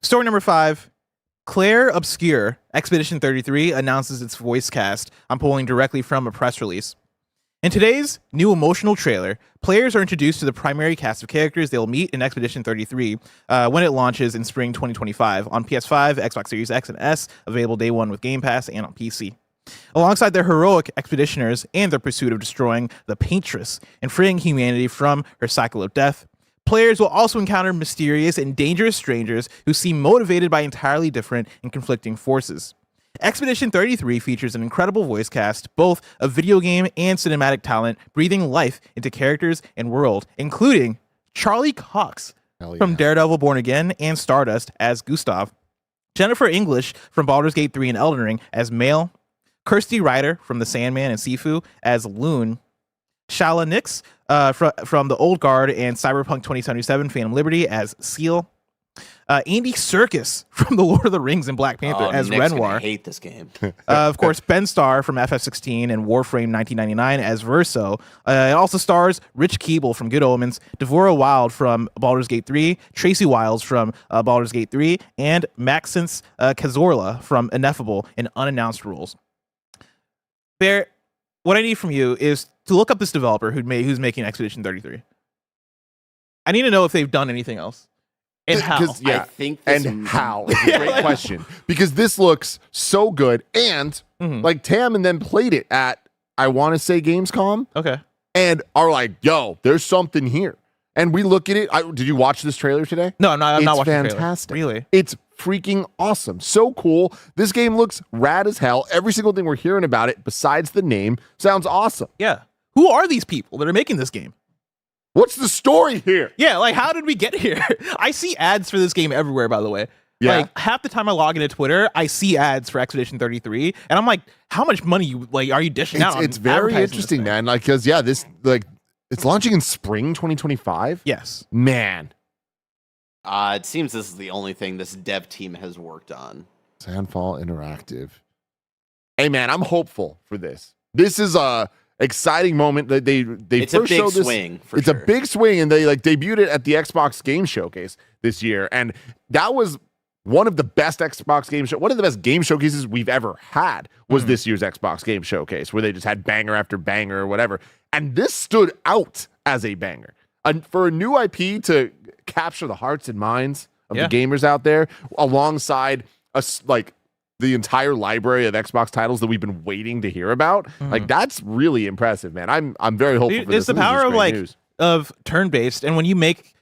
Story number 5. Clair Obscur, Expedition 33, announces its voice cast. I'm pulling directly from a press release. In today's new emotional trailer, players are introduced to the primary cast of characters they will meet in Expedition 33 when it launches in spring 2025 on PS5, Xbox Series X and S, available day one with Game Pass and on PC. Alongside their heroic expeditioners and their pursuit of destroying the Paintress and freeing humanity from her cycle of death, players will also encounter mysterious and dangerous strangers who seem motivated by entirely different and conflicting forces. Expedition 33 features an incredible voice cast, both of video game and cinematic talent, breathing life into characters and world, including Charlie Cox from Daredevil Born Again and Stardust as Gustav, Jennifer English from Baldur's Gate 3 and Elden Ring as Male, Kirsty Ryder from The Sandman and Sifu as Loon, Shala Nix from The Old Guard and Cyberpunk 2077 Phantom Liberty as Seal, Andy Serkis from The Lord of the Rings and Black Panther as Nick's Renoir. gonna hate this game. Of course, Ben Starr from FF16 and Warframe 1999 as Verso. It also stars Rich Keeble from Good Omens, Devorah Wild from Baldur's Gate 3, Tracy Wiles from Baldur's Gate 3, and Maxence Cazorla from Ineffable in Unannounced Rules. Bear, what I need from you is to look up this developer who's making Expedition 33. I need to know if they've done anything else. And how? Yeah, I think how is a great question, because this looks so good, and like Tam and then played it at, I want to say, Gamescom, Okay. and are like, yo, there's something here. And we look at it. Did you watch this trailer today? No, I'm not It's watching the trailer. fantastic. Really? It's freaking awesome. So cool. This game looks rad as hell. Every single thing we're hearing about it, besides the name, sounds awesome. Yeah. who are these people that are making this game? What's the story here? Yeah, like how did we get here? I see ads for this game everywhere, by the way. Yeah. Like half the time I log into Twitter, I see ads for Expedition 33, and I'm like, how much money are you dishing out? It's very interesting, man. Like, because this it's launching in spring 2025. Yes, man. It seems this is the only thing this dev team has worked on. Sandfall Interactive. Hey, man, I'm hopeful for this. This is a exciting moment. That they it's first a big showed this. swing. It's a big swing, and they debuted it at the Xbox Game Showcase this year, and that was one of the best one of the best game showcases we've ever had was this year's Xbox Game Showcase, where they just had banger after banger or whatever, and this stood out as a banger. And for a new IP to capture the hearts and minds of the gamers out there, alongside us, the entire library of Xbox titles that we've been waiting to hear about, that's really impressive, man. I'm very hopeful for this. It's the power of turn-based, and when you make,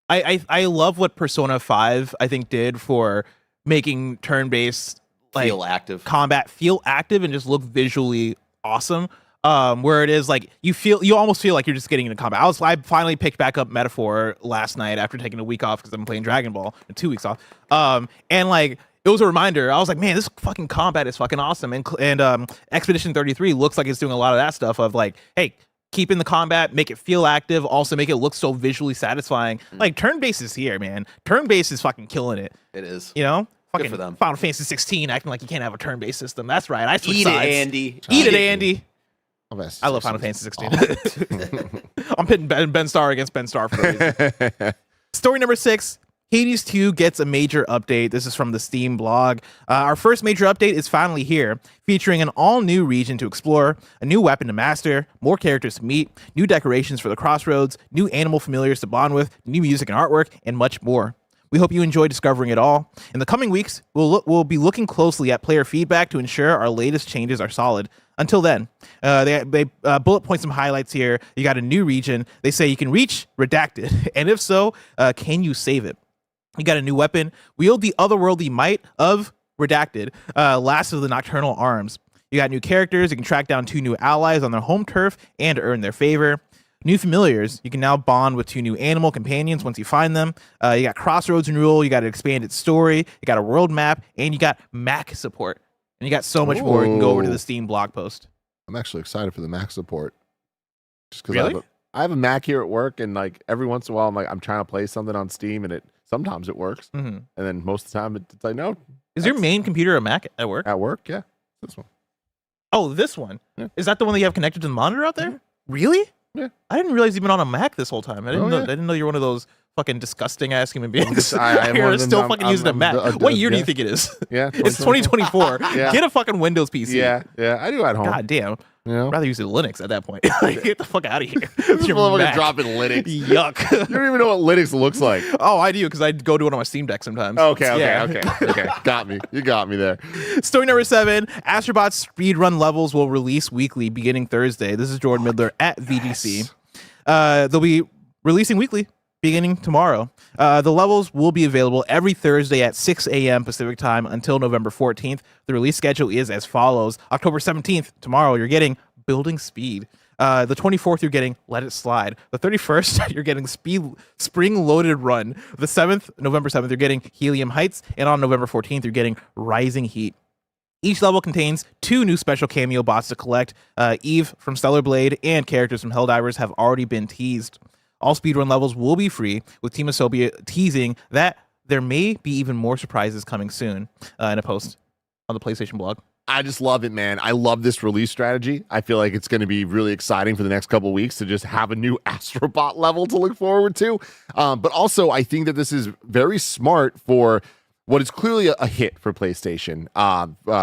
I love what Persona 5 I think did for making turn-based feel active combat feel active and just look visually awesome. Where it is like you almost feel like you're just getting into combat. I finally picked back up Metaphor last night after taking a week off because I'm playing Dragon Ball and 2 weeks off. And like it was a reminder. I was like, man, this fucking combat is fucking awesome. And Expedition 33 looks like it's doing a lot of that stuff of like, hey, keep in the combat, make it feel active, also make it look so visually satisfying. Like turn-based is here, man. Turn-based is fucking killing it. It is. You know? Good Fucking for them. Final Fantasy 16 acting like you can't have a turn-based system. That's right. I switch Eat sides. it, Andy. Eat it, Andy. Oh, I love Final Fantasy 16. I'm pitting Ben Starr against Ben Starr for the reason. Story number 6. Hades 2 gets a major update. This is from the Steam blog. Our first major update is finally here, featuring an all-new region to explore, a new weapon to master, more characters to meet, new decorations for the crossroads, new animal familiars to bond with, new music and artwork, and much more. We hope you enjoy discovering it all. In the coming weeks, we'll be looking closely at player feedback to ensure our latest changes are solid. Until then, they bullet point some highlights here. You got a new region. They say you can reach Redacted, and if so, can you save it? You got a new weapon. Wield the otherworldly might of Redacted, last of the nocturnal arms. You got new characters. You can track down 2 new allies on their home turf and earn their favor. New familiars. You can now bond with 2 new animal companions once you find them. You got Crossroads renewal. You got an expanded story. You got a world map, and you got Mac support. And you got so much more. You can go over to the Steam blog post. I'm actually excited for the Mac support. Just because Really? I have a Mac here at work, and like every once in a while, I'm trying to play something on Steam, and sometimes it works, and then most of the time it's like no. Is your main computer a Mac at work? At work, yeah, this one. Oh, this one. Yeah. Is that the one that you have connected to the monitor out there? Yeah. Really? Yeah. I didn't realize you've been on a Mac this whole time. I didn't know. Yeah. I didn't know you're one of those fucking disgusting ass human beings. I'm You're one of them. still fucking using a Mac. What year do you think it is? Yeah, It's 2024. Yeah. Get a fucking Windows PC. Yeah, I do at home. God damn. You know? I'd rather use a Linux at that point. Like, get the fuck out of here. This Your motherfucker Mac. dropping Linux. Yuck. You don't even know what Linux looks like. Oh, I do because I go do it on my Steam Deck sometimes. Okay. Yeah. Got me. You got me there. Story number 7. Astro Bot speedrun levels will release weekly beginning Thursday. This is Jordan Midler at VGC. They'll be releasing weekly beginning tomorrow. The levels will be available every Thursday at 6 a.m. Pacific time until November 14th. The release schedule is as follows. October 17th, tomorrow, you're getting Building Speed. The 24th, you're getting Let It Slide. The 31st, you're getting Spring Loaded Run. The 7th, November 7th, you're getting Helium Heights. And on November 14th, you're getting Rising Heat. Each level contains 2 new special cameo bots to collect. Eve from Stellar Blade and characters from Helldivers have already been teased. All speedrun levels will be free, with Team Asobia teasing that there may be even more surprises coming soon in a post on the PlayStation blog. I just love it, man. I love this release strategy. I feel like it's going to be really exciting for the next couple of weeks to just have a new Astro Bot level to look forward to. But also, I think that this is very smart for what is clearly a hit for PlayStation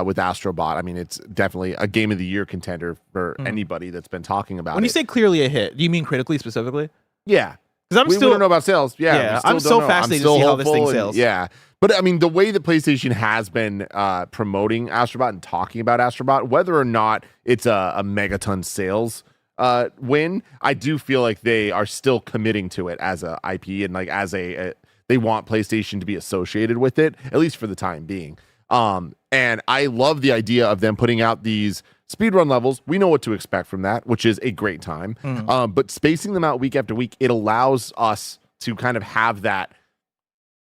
with Astro Bot. I mean, it's definitely a Game of the Year contender for anybody that's been talking about it. When you say clearly a hit, do you mean critically specifically? Yeah. Because We don't know about sales. Yeah, I'm so fascinated to see how this thing sells. Yeah. But I mean, the way that PlayStation has been promoting Astro Bot and talking about Astro Bot, whether or not it's a megaton sales win, I do feel like they are still committing to it as a IP and like as they want PlayStation to be associated with it, at least for the time being. And I love the idea of them putting out these speedrun levels. We know what to expect from that, which is a great time. But spacing them out week after week, it allows us to kind of have that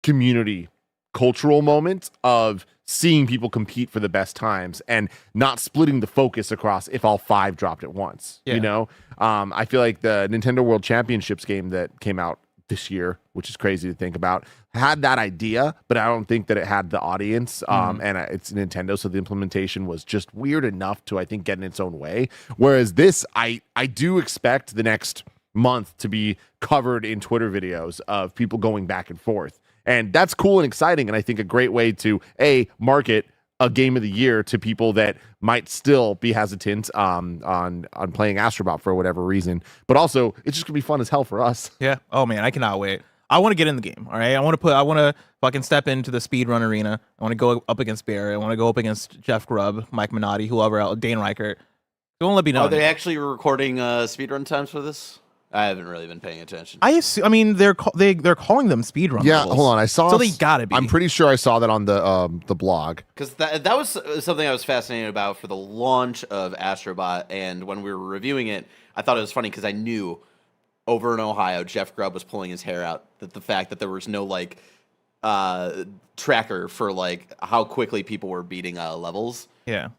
community cultural moment of seeing people compete for the best times and not splitting the focus across if all 5 dropped at once. You know, I feel like the Nintendo World Championships game that came out this year, which is crazy to think about, had that idea, but I don't think that it had the audience. And it's Nintendo, so the implementation was just weird enough to, I think, get in its own way. Whereas this, I do expect the next month to be covered in Twitter videos of people going back and forth. And that's cool and exciting, and I think a great way to market a game of the year to people that might still be hesitant on playing Astro Bot for whatever reason. But also, it's just gonna be fun as hell for us. Yeah. Oh man, I cannot wait. I want to get in the game. All right. I want to fucking step into the speedrun arena. I want to go up against Barry. I want to go up against Jeff Grubb, Mike Minotti, whoever else, Dane Reichert. Don't let me know. Are they actually recording speedrun times for this? I haven't really been paying attention. I mean, they're calling them speedrun. Yeah, levels. hold on. I saw. So they gotta be. I'm pretty sure I saw that on the blog. Because that was something I was fascinated about for the launch of Astro Bot, and when we were reviewing it, I thought it was funny because I knew over in Ohio, Jeff Grubb was pulling his hair out. That the fact that there was no like tracker for like how quickly people were beating levels. Yeah.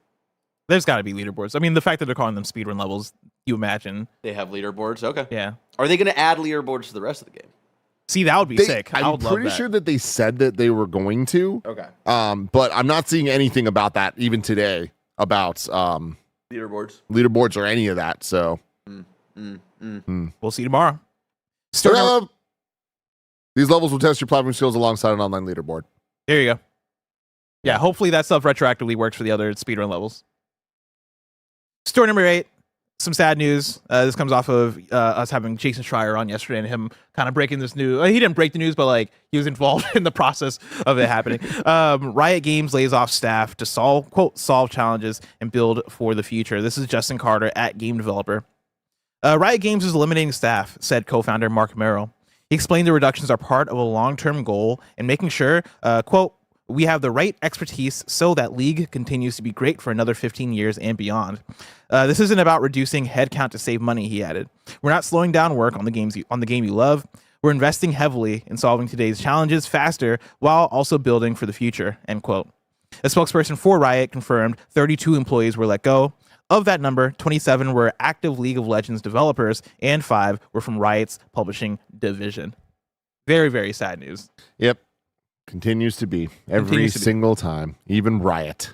There's got to be leaderboards. I mean, the fact that they're calling them speedrun levels, you imagine. They have leaderboards? Okay. Yeah. Are they going to add leaderboards to the rest of the game? See, that would be sick. I'm pretty sure that they said that they were going to. Okay. But I'm not seeing anything about that even today about leaderboards or any of that. So we'll see tomorrow. These levels will test your platform skills alongside an online leaderboard. There you go. Yeah, hopefully that stuff retroactively works for the other speedrun levels. Story number 8, some sad news. This comes off of us having Jason Schreier on yesterday and him kind of breaking this news. He didn't break the news, but like he was involved in the process of it happening. Riot Games lays off staff to solve challenges and build for the future. This is Justin Carter at Game Developer. Riot Games is eliminating staff, said co-founder Mark Merrill. He explained the reductions are part of a long-term goal and making sure, we have the right expertise so that League continues to be great for another 15 years and beyond. This isn't about reducing headcount to save money, he added. We're not slowing down work on the game you love. We're investing heavily in solving today's challenges faster while also building for the future, end quote. A spokesperson for Riot confirmed 32 employees were let go. Of that number, 27 were active League of Legends developers and 5 were from Riot's publishing division. Very, very sad news. Yep. Continues to be every single time, even Riot.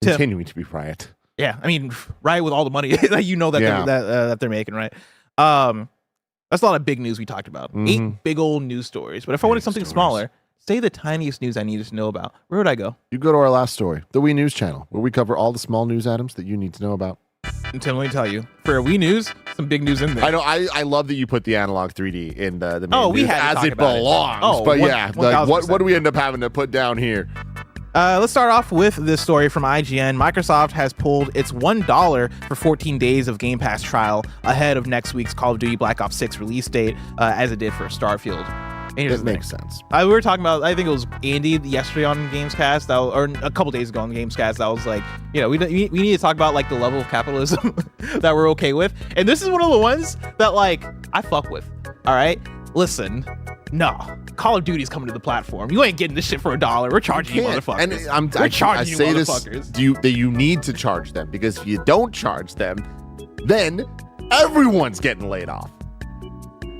Continuing to be Riot. Yeah, I mean, Riot with all the money that you know that they're making, right? That's a lot of big news we talked about. 8 big old news stories. But if I wanted something smaller, say the tiniest news I needed to know about, where would I go? You go to our last story, the Wii News channel, where we cover all the small news items that you need to know about. And Tim, let me tell you, for Wii News, some big news in there. I know. I love that you put the Analog 3D in the main we news had as it belongs. But yeah, like, what do we end up having to put down here? Let's start off with this story from IGN. Microsoft has pulled its $1 for 14 days of Game Pass trial ahead of next week's Call of Duty Black Ops 6 release date, as it did for Starfield. It makes sense. We were talking about, I think it was Andy yesterday on GameScast, or a couple days ago on GameScast, that was like, we need to talk about like the level of capitalism that we're okay with. And this is one of the ones that like I fuck with. All right, listen, no, Call of Duty's coming to the platform. You ain't getting this shit for $1. We're charging you motherfuckers. And I say this, you need to charge them, because if you don't charge them, then everyone's getting laid off.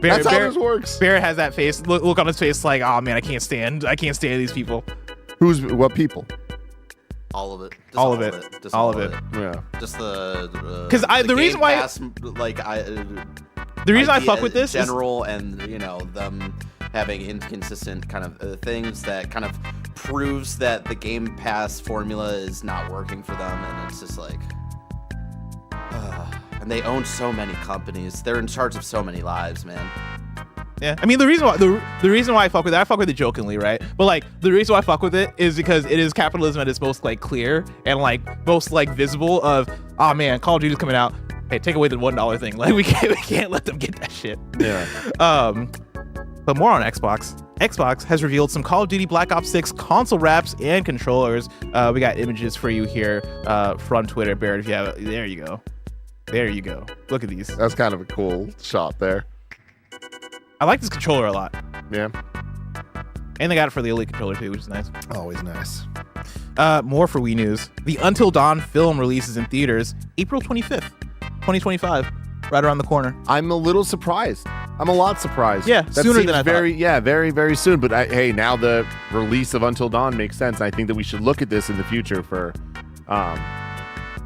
That's how this works. Barrett has that face. Look on his face like, oh man, I can't stand these people. What people? All of it. All of it. Yeah. Just the because the reason why Pass, the reason I fuck with this general and them having inconsistent kind of things that kind of proves that the Game Pass formula is not working for them, and it's just like. And they own so many companies. They're in charge of so many lives, man. Yeah, I mean the reason why I fuck with it, I fuck with it jokingly, right? But like the reason why I fuck with it is because it is capitalism at its most like clear and like most like visible. Of man, Call of Duty's coming out. Hey, take away the $1 thing. Like we can't let them get that shit. Yeah. But more on Xbox. Xbox has revealed some Call of Duty Black Ops 6 console wraps and controllers. We got images for you here from Twitter. Barrett, if you have it. There you go. There you go. Look at these. That's kind of a cool shot there. I like this controller a lot. Yeah. And they got it for the Elite controller too, which is nice. Always nice. More for Wii News. The Until Dawn film releases in theaters April 25th, 2025. Right around the corner. I'm a little surprised. I'm a lot surprised. Yeah, that sooner than I very, thought. Yeah, very, very soon. But hey, now the release of Until Dawn makes sense. I think that we should look at this in the future for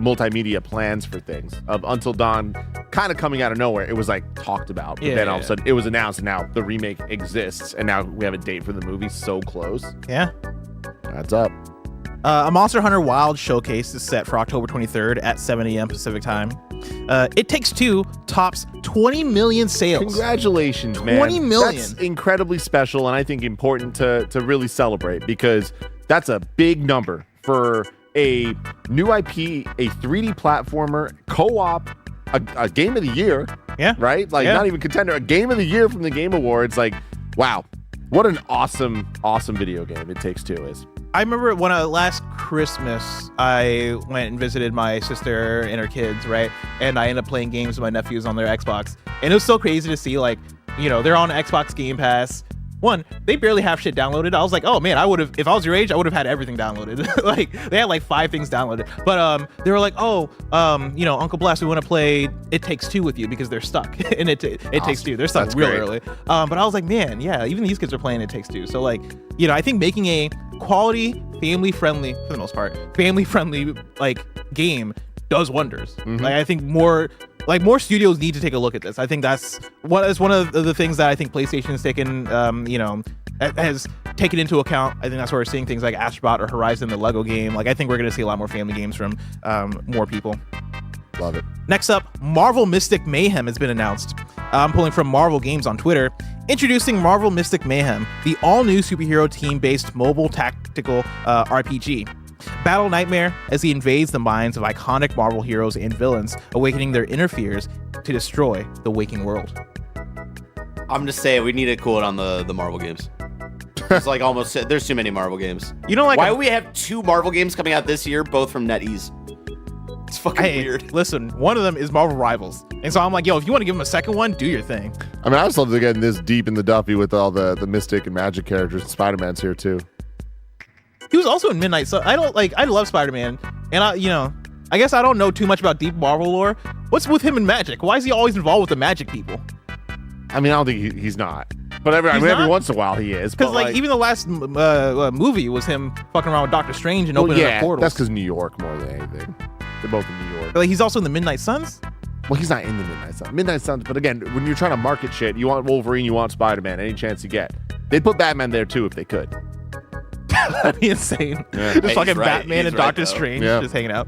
multimedia plans for things. Of Until Dawn kind of coming out of nowhere. It was like talked about, but then all of a sudden it was announced, and now the remake exists, and now we have a date for the movie so close. Yeah. That's up. A Monster Hunter Wild showcase is set for October 23rd at 7 a.m. Pacific time. It Takes Two tops 20 million sales. Congratulations, man. 20 million. That's incredibly special, and I think important to really celebrate, because that's a big number for a new IP, a 3D platformer, co-op, a game of the year. Yeah. Right? Like, not even contender, a game of the year from the Game Awards. Like, wow. What an awesome video game It Takes Two is. I remember when last Christmas, I went and visited my sister and her kids, right? And I ended up playing games with my nephews on their Xbox. And it was so crazy to see, like, you know, they're on Xbox Game Pass. One, they barely have shit downloaded. I was like, oh man, I would have, if I was your age, I would have had everything downloaded. Like, they had like 5 things downloaded. But they were like, oh, you know, Uncle Blast, we want to play It Takes Two with you because they're stuck. And it Takes Two. They're stuck. That's real early. But I was like, man, yeah, even these kids are playing It Takes Two. So like, you know, I think making a quality, family-friendly, for the most part, family-friendly like game does wonders. Mm-hmm. Like, I think more studios need to take a look at this. I think that's one of the things that I think PlayStation has taken, has taken into account. I think that's where we're seeing things like Astro Bot or Horizon, the Lego game. Like, I think we're going to see a lot more family games from more people. Love it. Next up, Marvel Mystic Mayhem has been announced. I'm pulling from Marvel Games on Twitter. Introducing Marvel Mystic Mayhem, the all-new superhero team-based mobile tactical RPG. Battle Nightmare as he invades the minds of iconic Marvel heroes and villains, awakening their inner fears to destroy the waking world. I'm just saying, we need to cool it on the Marvel games. It's like almost, there's too many Marvel games. You know, like, why do we have 2 Marvel games coming out this year, both from NetEase? It's fucking weird. Listen, one of them is Marvel Rivals. And so I'm like, yo, if you want to give them a second one, do your thing. I mean, I just love to get this deep in the Duffy with all the Mystic and Magic characters. Spider-Man's here too. He was also in Midnight Sun. I love Spider-Man. And I guess I don't know too much about deep Marvel lore. What's with him and Magic? Why is he always involved with the Magic people? I mean, I don't think he's not. But every once in a while he is. Because like even the last movie was him fucking around with Doctor Strange and opening up portals. That's because New York more than anything. They're both in New York. But, like, he's also in the Midnight Suns? Well, he's not in the Midnight Suns. But again, when you're trying to market shit, you want Wolverine, you want Spider-Man, any chance you get. They'd put Batman there too if they could. That'd be insane. Yeah. Just fucking Batman and Doctor Strange just hanging out.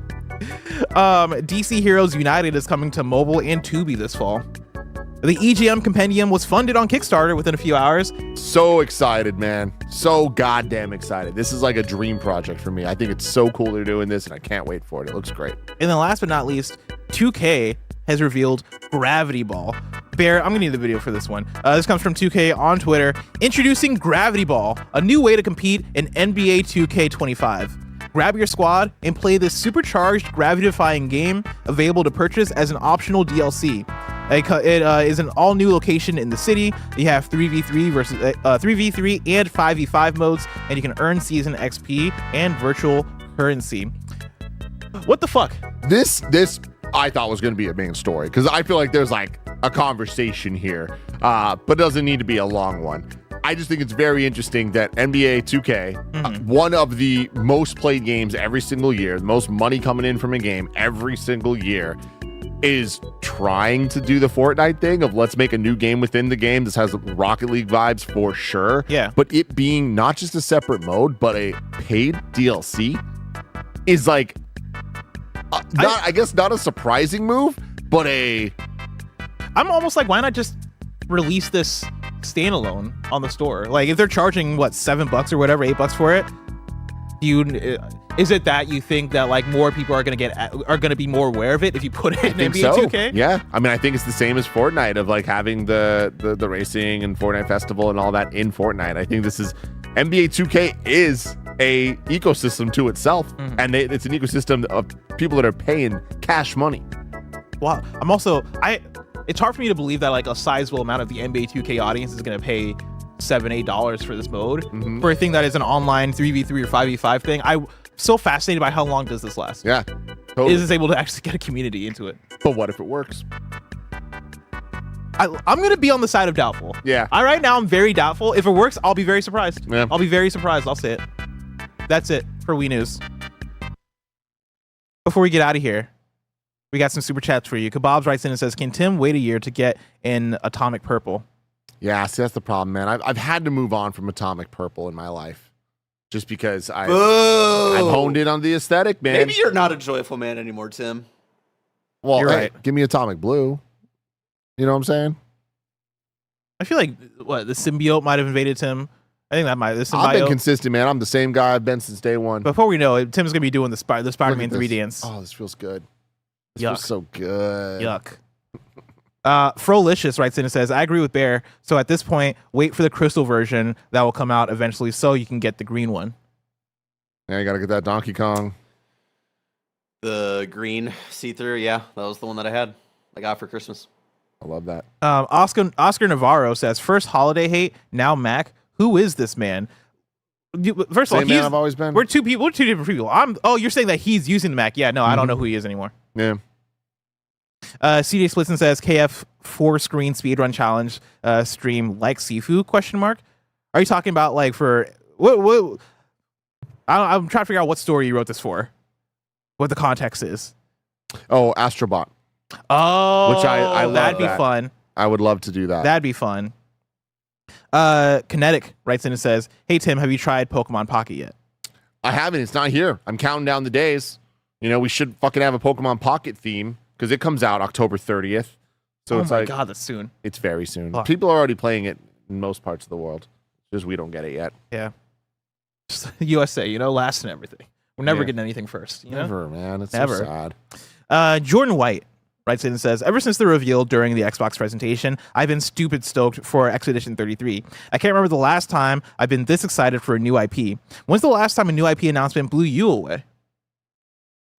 DC Heroes United is coming to mobile and Tubi this fall. The EGM Compendium was funded on Kickstarter within a few hours. So excited, man. So goddamn excited. This is like a dream project for me. I think it's so cool they're doing this, and I can't wait for it. It looks great. And then last but not least, 2K has revealed Gravity Ball. Bear, I'm gonna need the video for this one. This comes from 2K on Twitter. Introducing Gravity Ball, a new way to compete in NBA 2K25. Grab your squad and play this supercharged, gravity-defying game, available to purchase as an optional DLC. It is an all-new location in the city. You have 3v3 versus 3v3 and 5v5 modes, and you can earn season XP and virtual currency. What the fuck? This I thought was going to be a main story, because I feel like there's like a conversation here, but doesn't need to be a long one. I just think it's very interesting that NBA 2K, one of the most played games every single year, the most money coming in from a game every single year, is trying to do the Fortnite thing of let's make a new game within the game. This has Rocket League vibes for sure. Yeah. But it being not just a separate mode, but a paid DLC is like, I guess not a surprising move, but I'm almost like, why not just release this standalone on the store? Like, if they're charging what, $7 or whatever, $8 for it, Is it that you think that like more people are gonna be more aware of it if you put it in NBA 2K? Yeah, I mean, I think it's the same as Fortnite of like having the racing and Fortnite Festival and all that in Fortnite. I think this is NBA 2K is a ecosystem to itself, and it's an ecosystem of people that are paying cash money. Well, it's hard for me to believe that like a sizable amount of the NBA 2K audience is gonna pay $7-8 for this mode for a thing that is an online 3v3 or 5v5 thing. I'm so fascinated by how long does this last. Yeah, totally. Is this able to actually get a community into it? But what if it works? I'm gonna be on the side of doubtful. Yeah. Right now I'm very doubtful. If it works, I'll be very surprised. Yeah. I'll be very surprised. I'll say it. That's it for Wii News. Before we get out of here, we got some super chats for you. Kebabs writes in and says, "Can Tim wait a year to get in Atomic Purple?" Yeah, see, that's the problem, man. I've had to move on from Atomic Purple in my life, just because I've honed in on the aesthetic, man. Maybe you're not a joyful man anymore, Tim. Well, you're right. Give me Atomic Blue. You know what I'm saying? I feel like the symbiote might have invaded Tim. I think that might. The symbiote. I've been consistent, man. I'm the same guy I've been since day one. Before we know it, Tim's gonna be doing the Spider-Man 3 dance. Oh, this feels good. This Yuck. feels so good. Yuck. Frolicious writes in and says, "I agree with Bear. So at this point, wait for the crystal version that will come out eventually, so you can get the green one." Yeah, you gotta get that Donkey Kong. The green see-through, yeah, that was the one that I got for Christmas. I love that. Oscar Navarro says, "First holiday hate, now Mac. Who is this man?" First of all, man I've always been. We're two people. We're two different people. You're saying that he's using the Mac? Yeah, no, I don't know who he is anymore. Yeah. CJ Splitson says, "KF 4-screen speedrun challenge stream like Sifu?" Are you talking about like for what? I'm trying to figure out what story you wrote this for. What the context is. Oh, Astro Bot. Oh, which I love. That'd be fun. I would love to do that. That'd be fun. Kinetic writes in and says, "Hey Tim, have you tried Pokemon Pocket yet?" I haven't. It's not here. I'm counting down the days. You know, we should fucking have a Pokemon Pocket theme because it comes out October 30th. So oh it's my like, god, that's soon. It's very soon. Fuck. People are already playing it in most parts of the world. Just we don't get it yet. Yeah. Just USA, last and everything. We're never getting anything first. Never, man. It's never. So sad. Jordan White writes in and says, "Ever since the reveal during the Xbox presentation, I've been stupid stoked for Expedition 33. I can't remember the last time I've been this excited for a new IP. When's the last time a new IP announcement blew you away?"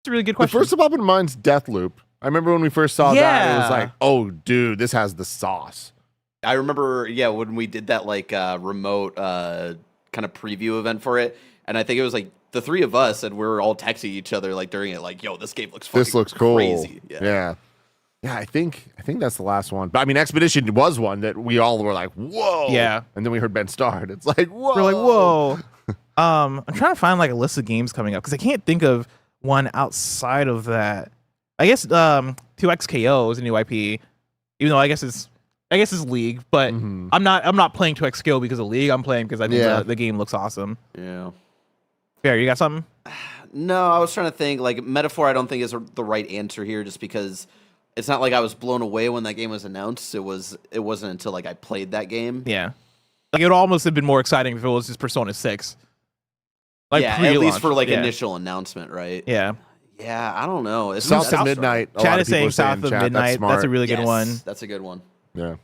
It's a really good question. The first that popped in mind's Deathloop. I remember when we first saw that, it was like, oh, dude, this has the sauce. I remember, when we did that like remote kind of preview event for it, and I think it was like the three of us, and we were all texting each other like during it, like, "Yo, this game looks fucking cool. Crazy." Yeah. I think that's the last one. But I mean, Expedition was one that we all were like, "Whoa!" Yeah. And then we heard Ben Starr. It's like, "Whoa!" We're like, "Whoa!" I'm trying to find like a list of games coming up because I can't think of one outside of that. I guess 2XKO is a new IP, even though I guess it's League, but I'm not playing 2XKO because of League. I'm playing because I think the game looks awesome. Yeah. Fair, you got something? No, I was trying to think. Like, Metaphor, I don't think is the right answer here, just because it's not like I was blown away when that game was announced. It wasn't until like I played that game. Yeah, like it would almost have been more exciting if it was just Persona 6. Like, yeah, at least for like initial announcement, right? Yeah. Yeah, I don't know. It's South of Midnight. Chat is saying South of Midnight. That's a really good one. That's a good one. Yeah.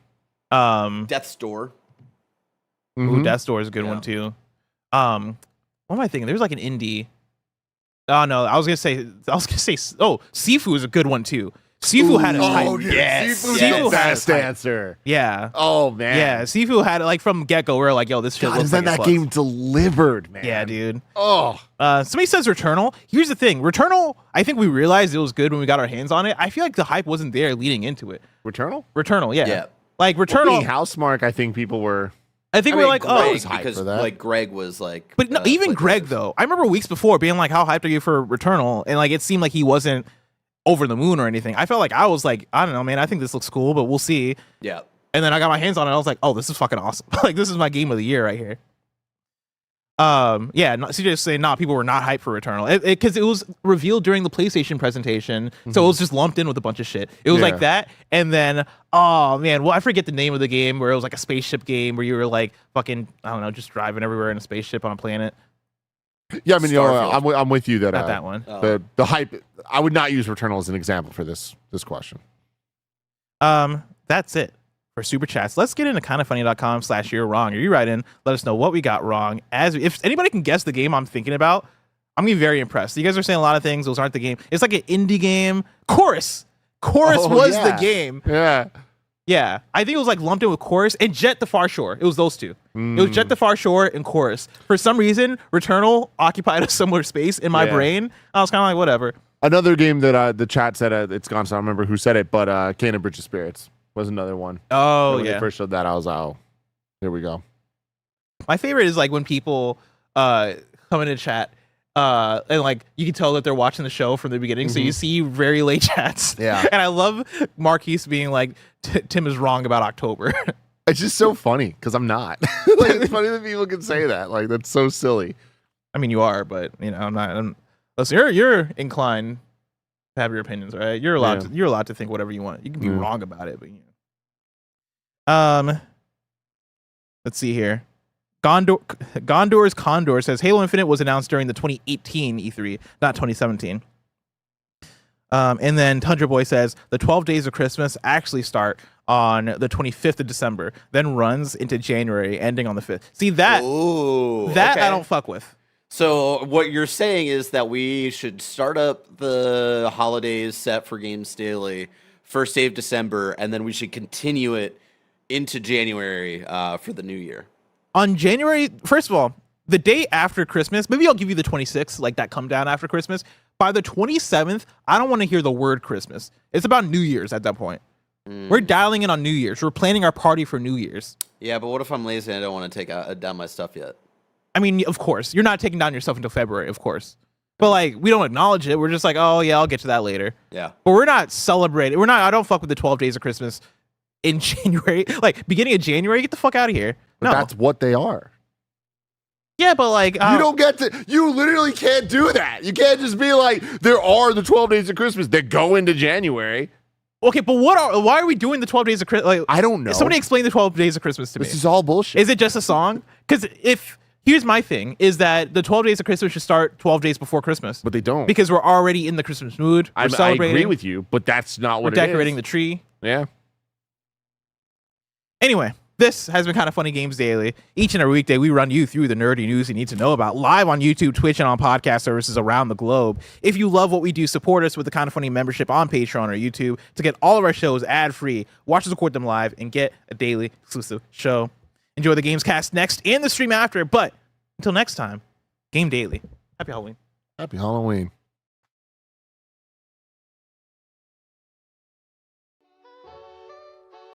Death's Door. Ooh, Death's Door is a good one too. What am I thinking? There's like an indie. Oh no, I was gonna say. Oh, Sifu is a good one too. Sifu had a hype. Oh, dude, Yes. Sifu's Yes. the best answer. Yeah. Oh man. Yeah, Sifu had it like from get-go. We were like, "Yo, this shit looks like that game delivered, man. Yeah, dude. Oh. Somebody says Returnal. Here's the thing. Returnal, I think we realized it was good when we got our hands on it. I feel like the hype wasn't there leading into it. Returnal, yeah. Yeah. Like Returnal. Well, being Housemark, I think people were. I think we were like, Greg, was hyped because for that. like Greg was like, But no, even like Greg though. I remember weeks before being like, "How hyped are you for Returnal?" And like it seemed like he wasn't over the moon or anything. I felt like I was like, I don't know, man. I think this looks cool, but we'll see. Yeah. And then I got my hands on it. I was like, "Oh, this is fucking awesome! Like this is my game of the year right here." Yeah. CJ was saying, people were not hyped for Returnal because it was revealed during the PlayStation presentation, so it was just lumped in with a bunch of shit. It was like that, and then I forget the name of the game where it was like a spaceship game where you were like fucking, I don't know, just driving everywhere in a spaceship on a planet. Yeah, I mean, Starfield. I'm with you that Not that one. the hype. I would not use Returnal as an example for this question. That's it for super chats. Let's get into kindoffunny.com/you're wrong. Or you write in, let us know what we got wrong. If anybody can guess the game I'm thinking about, I'm gonna be very impressed. You guys are saying a lot of things. Those aren't the game. It's like an indie game. Chorus was the game. Yeah, I think it was like lumped in with Chorus and Jet the Far Shore. It was those two. It was Jet the Far Shore and Chorus. For some reason, Returnal occupied a similar space in my brain. I was kind of like, whatever. Another game that the chat said it's gone, so I don't remember who said it, but Cannon Bridge of Spirits was another one. Oh, when yeah. they first showed that, I was like, oh, here we go. My favorite is like when people come into chat and like you can tell that they're watching the show from the beginning. So you see very late chats. Yeah. And I love Marquise being like, Tim is wrong about October. It's just so funny because I'm not. Like, it's funny that people can say that. Like, that's so silly. I mean, you are, but you know, I'm not. Listen, you're inclined to have your opinions, right? You're allowed to think whatever you want. You can be wrong about it, but you know. Let's see here. Gondor's Condor says Halo Infinite was announced during the 2018 E3, not 2017. And then Tundra Boy says the 12 days of Christmas actually start on the 25th of December, then runs into January, ending on the 5th. See that? Okay. I don't fuck with. So what you're saying is that we should start up the holidays set for Games Daily, first day of December, and then we should continue it into January for the new year. On January, first of all, the day after Christmas, maybe I'll give you the 26th, like that come down after Christmas. By the 27th, I don't want to hear the word Christmas. It's about New Year's at that point. We're dialing in on New Year's. We're planning our party for New Year's. Yeah, but what if I'm lazy and I don't want to take down my stuff yet? I mean, of course, you're not taking down your stuff until February, of course. But like, we don't acknowledge it. We're just like, oh yeah, I'll get to that later. Yeah. But we're not celebrating. I don't fuck with the 12 days of Christmas in January. Like, beginning of January, get the fuck out of here. But that's what they are. Yeah, but like... you don't get to... You literally can't do that. You can't just be like, there are the 12 days of Christmas that go into January. Okay, but why are we doing the 12 days of Christmas? Like, I don't know. Somebody explain the 12 days of Christmas to me. This is all bullshit. Is it just a song? Because here's my thing, is that the 12 days of Christmas should start 12 days before Christmas. But they don't. Because we're already in the Christmas mood. We're celebrating. I agree with you, but that's not what we're decorating the tree. Yeah. Anyway, this has been Kind of Funny Games Daily. Each and every weekday, we run you through the nerdy news you need to know about, live on YouTube, Twitch, and on podcast services around the globe. If you love what we do, support us with the Kind of Funny membership on Patreon or YouTube to get all of our shows ad-free, watch us record them live, and get a daily exclusive show. Enjoy the GAMESCAST next and the stream after, but until next time, Game Daily. Happy Halloween. Happy Halloween.